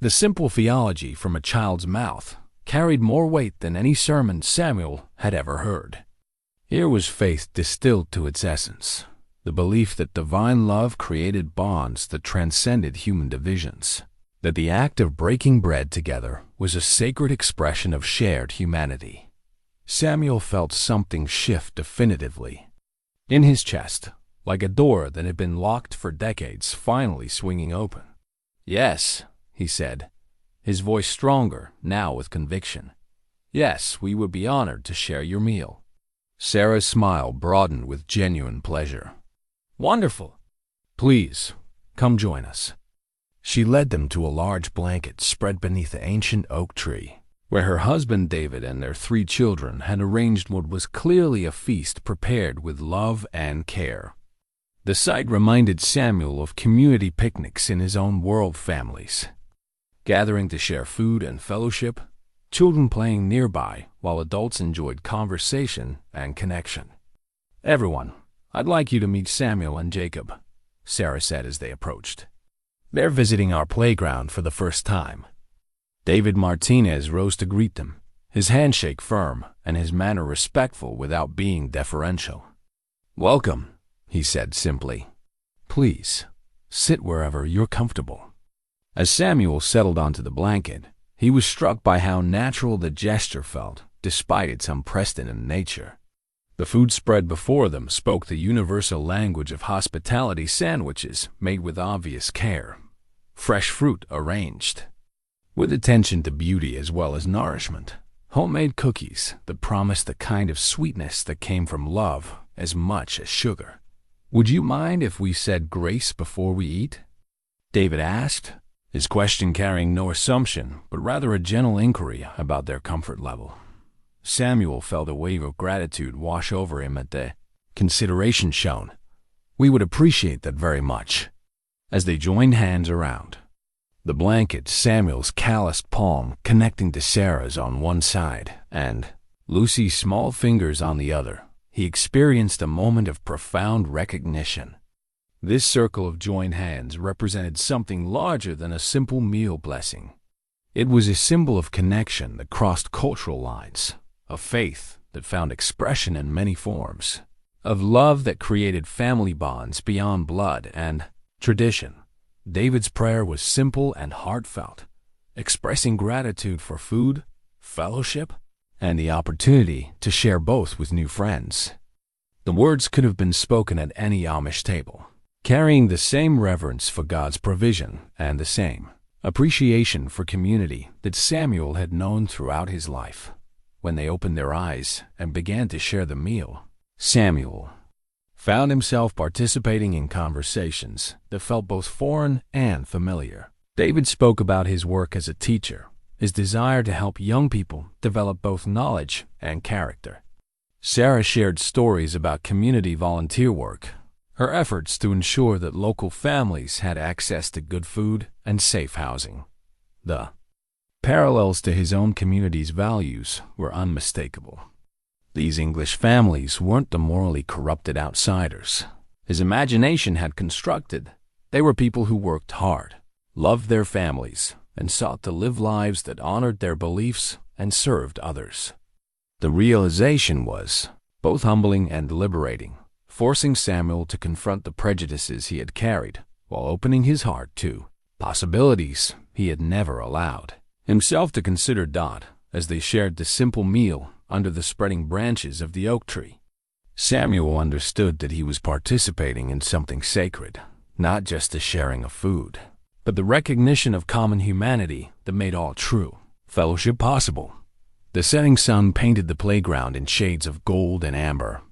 The simple theology from a child's mouth carried more weight than any sermon Samuel had ever heard. Here was faith distilled to its essence, the belief that divine love created bonds that transcended human divisions, that the act of breaking bread together was a sacred expression of shared humanity. Samuel felt something shift definitively in his chest, like a door that had been locked for decades finally swinging open. "Yes," he said, his voice stronger now with conviction. "Yes, we would be honored to share your meal." Sarah's smile broadened with genuine pleasure. "Wonderful. Please, come join us." She led them to a large blanket spread beneath the ancient oak tree, where her husband David and their 3 children had arranged what was clearly a feast prepared with love and care. The sight reminded Samuel of community picnics in his own world families, gathering to share food and fellowship, children playing nearby while adults enjoyed conversation and connection. Everyone, "I'd like you to meet Samuel and Jacob," Sarah said as they approached. "They're visiting our playground for the first time." David Martinez rose to greet them, his handshake firm and his manner respectful without being deferential. "Welcome," he said simply. "Please, sit wherever you're comfortable." As Samuel settled onto the blanket, he was struck by how natural the gesture felt, despite its unprecedented nature. The food spread before them spoke the universal language of hospitality: sandwiches made with obvious care, fresh fruit arranged with attention to beauty as well as nourishment, homemade cookies that promised the kind of sweetness that came from love as much as sugar. "Would you mind if we said grace before we eat?" David asked, his question carrying no assumption, but rather a gentle inquiry about their comfort level. Samuel felt a wave of gratitude wash over him at the consideration shown. "We would appreciate that very much." As they joined hands around the blanket, Samuel's calloused palm connecting to Sarah's on one side and Lucy's small fingers on the other, he experienced a moment of profound recognition. This circle of joined hands represented something larger than a simple meal blessing. It was a symbol of connection that crossed cultural lines, of faith that found expression in many forms, of love that created family bonds beyond blood and tradition. David's prayer was simple and heartfelt, expressing gratitude for food, fellowship, and the opportunity to share both with new friends. The words could have been spoken at any Amish table, carrying the same reverence for God's provision and the same appreciation for community that Samuel had known throughout his life. When they opened their eyes and began to share the meal, Samuel found himself participating in conversations that felt both foreign and familiar. David spoke about his work as a teacher, his desire to help young people develop both knowledge and character. Sarah shared stories about community volunteer work, her efforts to ensure that local families had access to good food and safe housing. The parallels to his own community's values were unmistakable. These English families weren't the morally corrupted outsiders his imagination had constructed. They were people who worked hard, loved their families, and sought to live lives that honored their beliefs and served others. The realization was both humbling and liberating, forcing Samuel to confront the prejudices he had carried while opening his heart to possibilities he had never allowed himself to consider. As they shared the simple meal under the spreading branches of the oak tree, Samuel understood that he was participating in something sacred, not just the sharing of food, but the recognition of common humanity that made all true fellowship possible. The setting sun painted the playground in shades of gold and amber,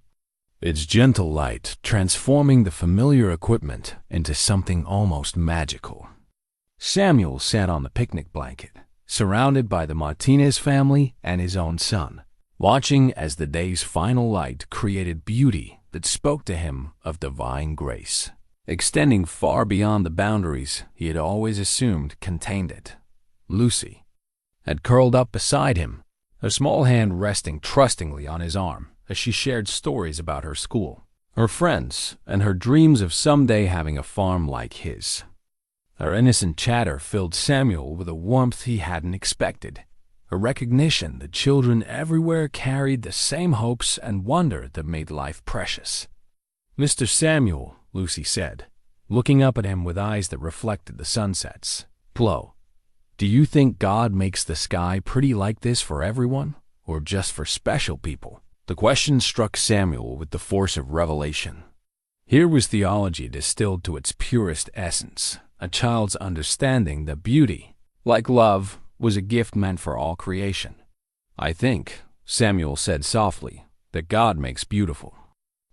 its gentle light transforming the familiar equipment into something almost magical. Samuel sat on the picnic blanket, surrounded by the Martinez family and his own son, watching as the day's final light created beauty that spoke to him of divine grace, extending far beyond the boundaries he had always assumed contained it. Lucy had curled up beside him, her small hand resting trustingly on his arm as she shared stories about her school, her friends, and her dreams of someday having a farm like his. Her innocent chatter filled Samuel with a warmth he hadn't expected, a recognition that children everywhere carried the same hopes and wonder that made life precious. "Mr. Samuel," Lucy said, looking up at him with eyes that reflected the sunsets, "Flo, do you think God makes the sky pretty like this for everyone, or just for special people?" The question struck Samuel with the force of revelation. Here was theology distilled to its purest essence, a child's understanding that beauty, like love, was a gift meant for all creation. "I think," Samuel said softly, "that God makes beautiful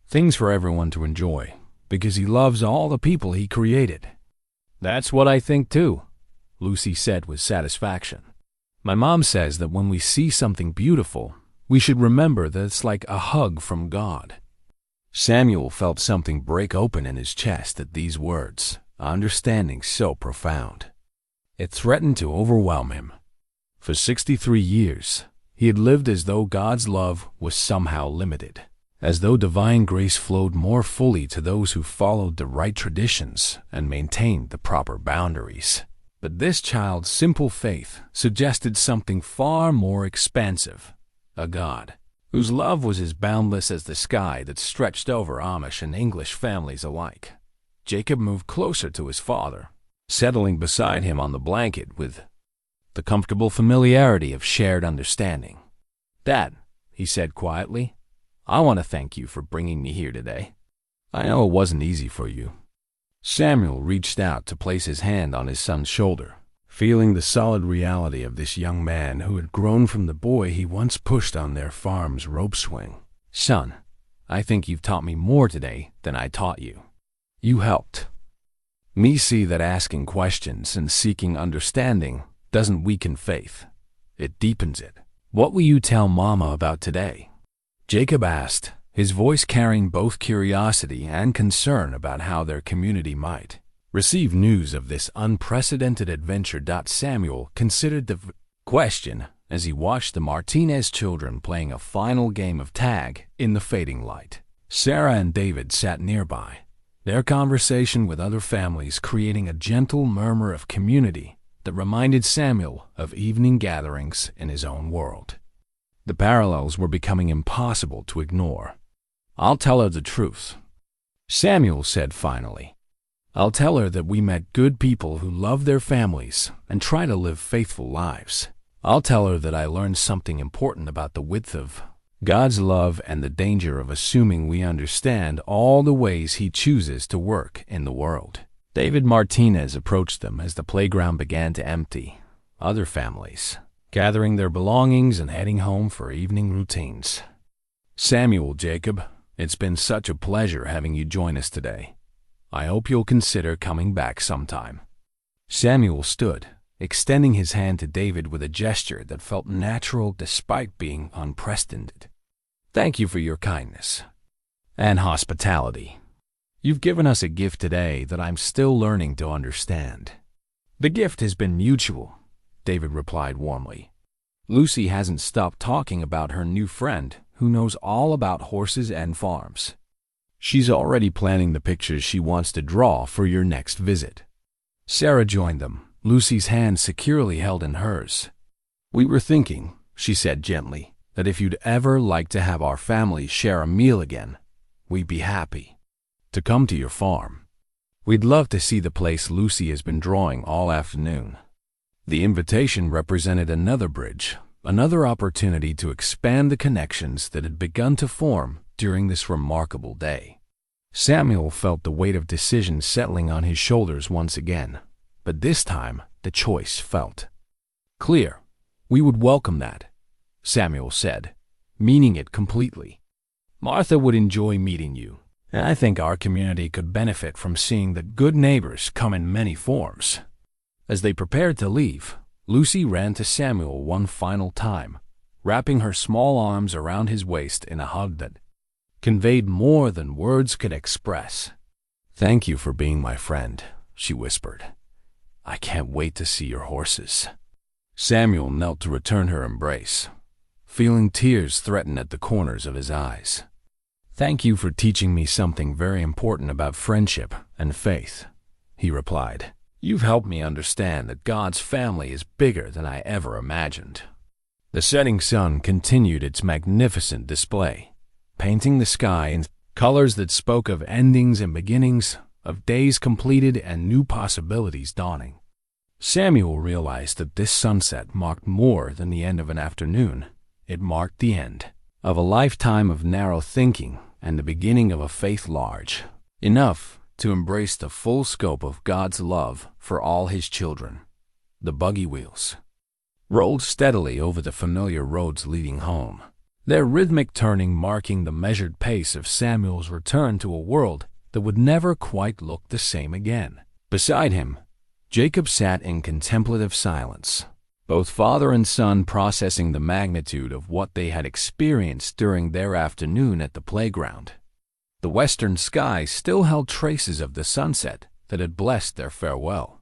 things for everyone to enjoy, because he loves all the people he created." "That's what I think too," Lucy said with satisfaction. "My mom says that when we see something beautiful, we should remember that it's like a hug from God." Samuel felt something break open in his chest at these words, understanding so profound. It threatened to overwhelm him. For 63 years, he had lived as though God's love was somehow limited, as though divine grace flowed more fully to those who followed the right traditions and maintained the proper boundaries. But this child's simple faith suggested something far more expansive, a God whose love was as boundless as the sky that stretched over Amish and English families alike. Jacob moved closer to his father, settling beside him on the blanket with the comfortable familiarity of shared understanding. "Dad," he said quietly, "I want to thank you for bringing me here today. I know it wasn't easy for you." Samuel reached out to place his hand on his son's shoulder, feeling the solid reality of this young man who had grown from the boy he once pushed on their farm's rope swing. "Son, I think you've taught me more today than I taught you. You helped me see that asking questions and seeking understanding doesn't weaken faith. It deepens it. What will you tell Mama about today?" Jacob asked, his voice carrying both curiosity and concern about how their community might receive news of this unprecedented adventure. Samuel considered the question as he watched the Martinez children playing a final game of tag in the fading light. Sarah and David sat nearby, their conversation with other families creating a gentle murmur of community that reminded Samuel of evening gatherings in his own world. The parallels were becoming impossible to ignore. "I'll tell her the truth," Samuel said finally. "I'll tell her that we met good people who love their families and try to live faithful lives. I'll tell her that I learned something important about the width of God's love and the danger of assuming we understand all the ways He chooses to work in the world." David Martinez approached them as the playground began to empty, other families gathering their belongings and heading home for evening routines. "Samuel, Jacob, it's been such a pleasure having you join us today. I hope you'll consider coming back sometime." Samuel stood, extending his hand to David with a gesture that felt natural despite being unprecedented. "Thank you for your kindness and hospitality. You've given us a gift today that I'm still learning to understand." "The gift has been mutual," David replied warmly. "Lucy hasn't stopped talking about her new friend who knows all about horses and farms. She's already planning the pictures she wants to draw for your next visit." Sarah joined them, Lucy's hand securely held in hers. "We were thinking," she said gently, "that if you'd ever like to have our family share a meal again, we'd be happy to come to your farm. We'd love to see the place Lucy has been drawing all afternoon." The invitation represented another bridge, another opportunity to expand the connections that had begun to form during this remarkable day. Samuel felt the weight of decision settling on his shoulders once again, but this time the choice felt clear. "We would welcome that," Samuel said, meaning it completely. "Martha would enjoy meeting you, and I think our community could benefit from seeing that good neighbors come in many forms." As they prepared to leave, Lucy ran to Samuel one final time, wrapping her small arms around his waist in a hug that conveyed more than words could express. "Thank you for being my friend," she whispered. "I can't wait to see your horses." Samuel knelt to return her embrace, feeling tears threaten at the corners of his eyes. "Thank you for teaching me something very important about friendship and faith," he replied. "You've helped me understand that God's family is bigger than I ever imagined." The setting sun continued its magnificent display, painting the sky in colors that spoke of endings and beginnings, of days completed and new possibilities dawning. Samuel realized that this sunset marked more than the end of an afternoon. It marked the end of a lifetime of narrow thinking and the beginning of a faith large enough to embrace the full scope of God's love for all His children. The buggy wheels rolled steadily over the familiar roads leading home, their rhythmic turning marking the measured pace of Samuel's return to a world that would never quite look the same again. Beside him, Jacob sat in contemplative silence, both father and son processing the magnitude of what they had experienced during their afternoon at the playground. The western sky still held traces of the sunset that had blessed their farewell,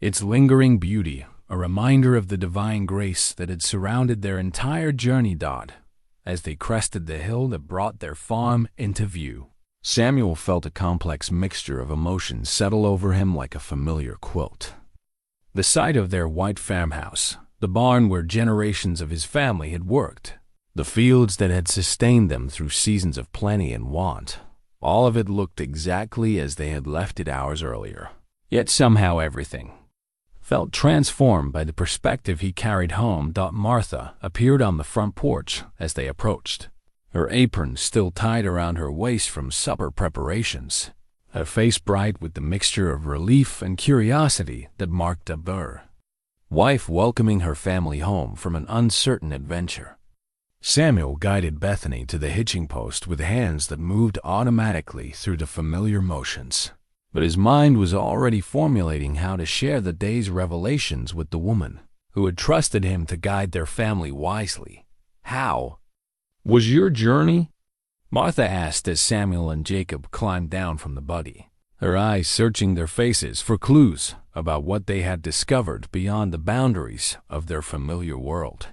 its lingering beauty a reminder of the divine grace that had surrounded their entire journey. as they crested the hill that brought their farm into view. Samuel felt a complex mixture of emotions settle over him like a familiar quilt. The sight of their white farmhouse, the barn where generations of his family had worked, the fields that had sustained them through seasons of plenty and want, all of it looked exactly as they had left it hours earlier. Yet somehow everything felt transformed by the perspective he carried home. Martha appeared on the front porch as they approached, her apron still tied around her waist from supper preparations, her face bright with the mixture of relief and curiosity that marked a wife welcoming her family home from an uncertain adventure. Samuel guided Bethany to the hitching post with hands that moved automatically through the familiar motions. But his mind was already formulating how to share the day's revelations with the woman who had trusted him to guide their family wisely. How was your journey? Martha asked as Samuel and Jacob climbed down from the buggy, her eyes searching their faces for clues about what they had discovered beyond the boundaries of their familiar world.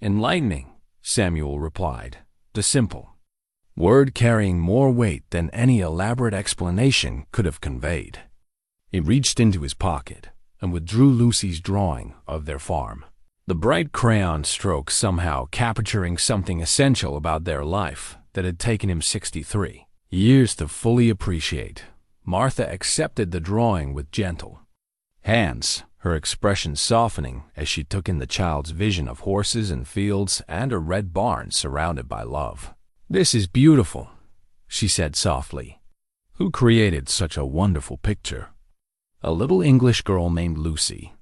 Enlightening, Samuel replied, the simple word carrying more weight than any elaborate explanation could have conveyed. He reached into his pocket and withdrew Lucy's drawing of their farm, the bright crayon stroke somehow capturing something essential about their life that had taken him 63 years to fully appreciate. Martha accepted the drawing with gentle hands, her expression softening as she took in the child's vision of horses and fields and a red barn surrounded by love. This is beautiful, she said softly. Who created such a wonderful picture? A little English girl named Lucy,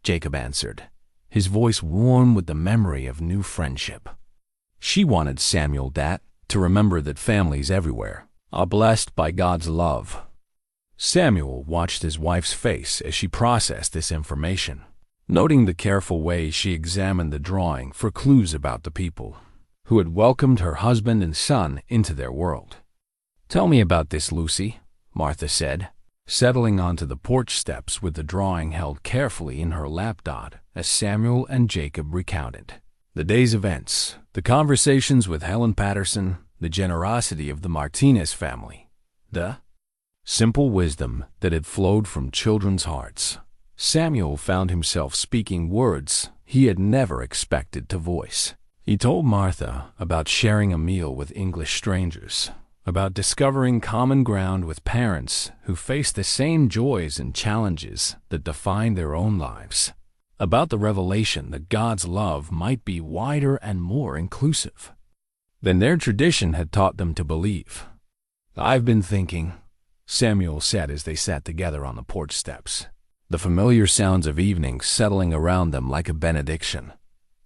Jacob answered, his voice warm with the memory of new friendship. She wanted Samuel to remember that families everywhere are blessed by God's love. Samuel watched his wife's face as she processed this information, noting the careful way she examined the drawing for clues about the people who had welcomed her husband and son into their world. Tell me about this, Lucy, Martha said, settling onto the porch steps with the drawing held carefully in her lap. As Samuel and Jacob recounted the day's events, the conversations with Helen Patterson, the generosity of the Martinez family, the simple wisdom that had flowed from children's hearts, Samuel found himself speaking words he had never expected to voice. He told Martha about sharing a meal with English strangers, about discovering common ground with parents who face the same joys and challenges that define their own lives, about the revelation that God's love might be wider and more inclusive than their tradition had taught them to believe. I've been thinking, Samuel said as they sat together on the porch steps, the familiar sounds of evening settling around them like a benediction,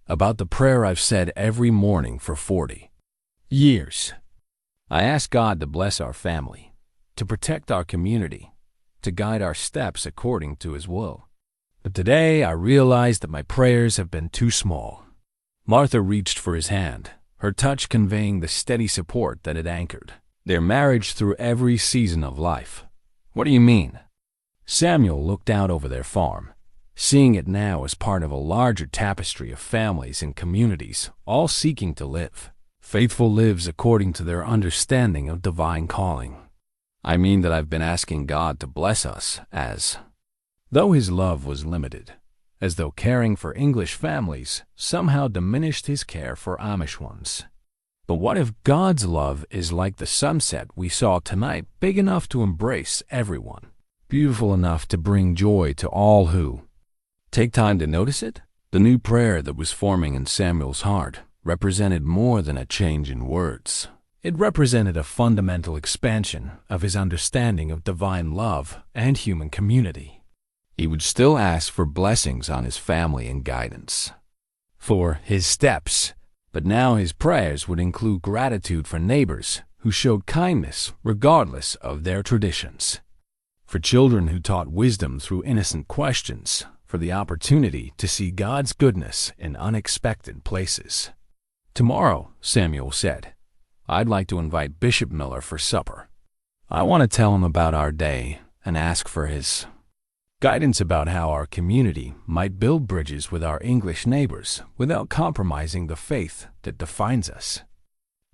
about the prayer I've said every morning for 40 years. I ask God to bless our family, to protect our community, to guide our steps according to His will. But today I realize that my prayers have been too small. Martha reached for his hand, her touch conveying the steady support that had anchored their marriage through every season of life. What do you mean? Samuel looked out over their farm, seeing it now as part of a larger tapestry of families and communities, all seeking to live faithful lives according to their understanding of divine calling. I mean that I've been asking God to bless us as though His love was limited, as though caring for English families somehow diminished His care for Amish ones. But what if God's love is like the sunset we saw tonight, big enough to embrace everyone, beautiful enough to bring joy to all who take time to notice it? The new prayer that was forming in Samuel's heart represented more than a change in words. It represented a fundamental expansion of his understanding of divine love and human community. He would still ask for blessings on his family and guidance for his steps, but now his prayers would include gratitude for neighbors who showed kindness regardless of their traditions, for children who taught wisdom through innocent questions, for the opportunity to see God's goodness in unexpected places. Tomorrow, Samuel said, I'd like to invite Bishop Miller for supper. I want to tell him about our day and ask for his Guidance about how our community might build bridges with our English neighbors without compromising the faith that defines us.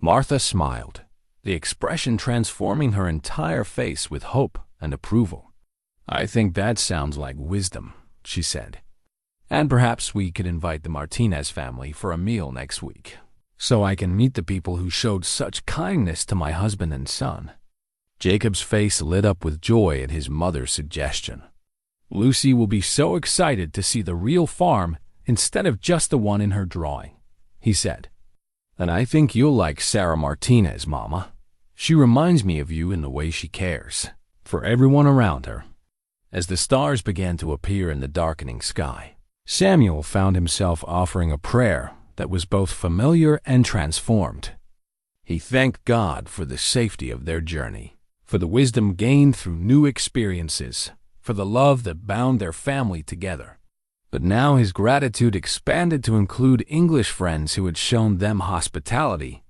Martha smiled, the expression transforming her entire face with hope and approval. "I think that sounds like wisdom," she said. "And perhaps we could invite the Martinez family for a meal next week, so I can meet the people who showed such kindness to my husband and son." Jacob's face lit up with joy at his mother's suggestion. "Lucy will be so excited to see the real farm instead of just the one in her drawing," he said. "And I think you'll like Sarah Martinez, Mama. She reminds me of you in the way she cares for everyone around her." As the stars began to appear in the darkening sky, Samuel found himself offering a prayer that was both familiar and transformed. He thanked God for the safety of their journey, for the wisdom gained through new experiences, for the love that bound their family together. But now his gratitude expanded to include English friends who had shown them hospitality,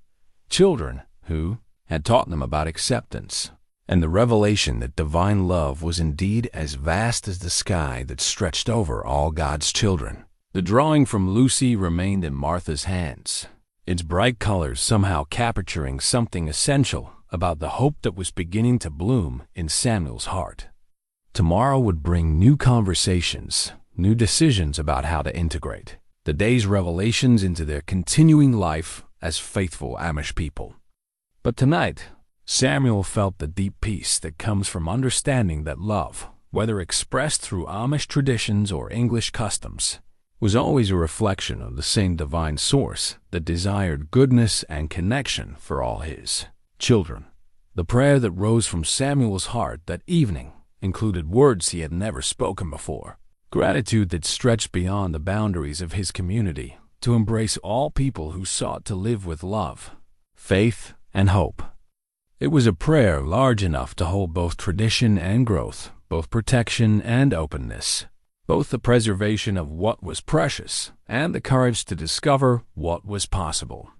children who had taught them about acceptance, and the revelation that divine love was indeed as vast as the sky that stretched over all God's children. The drawing from Lucy remained in Martha's hands, its bright colors somehow capturing something essential about the hope that was beginning to bloom in Samuel's heart. Tomorrow would bring new conversations, new decisions about how to integrate the day's revelations into their continuing life as faithful Amish people. But tonight, Samuel felt the deep peace that comes from understanding that love, whether expressed through Amish traditions or English customs, was always a reflection of the same divine source that desired goodness and connection for all his children. The prayer that rose from Samuel's heart that evening included words he had never spoken before, gratitude that stretched beyond the boundaries of his community to embrace all people who sought to live with love, faith, and hope. It was a prayer large enough to hold both tradition and growth, both protection and openness, both the preservation of what was precious and the courage to discover what was possible.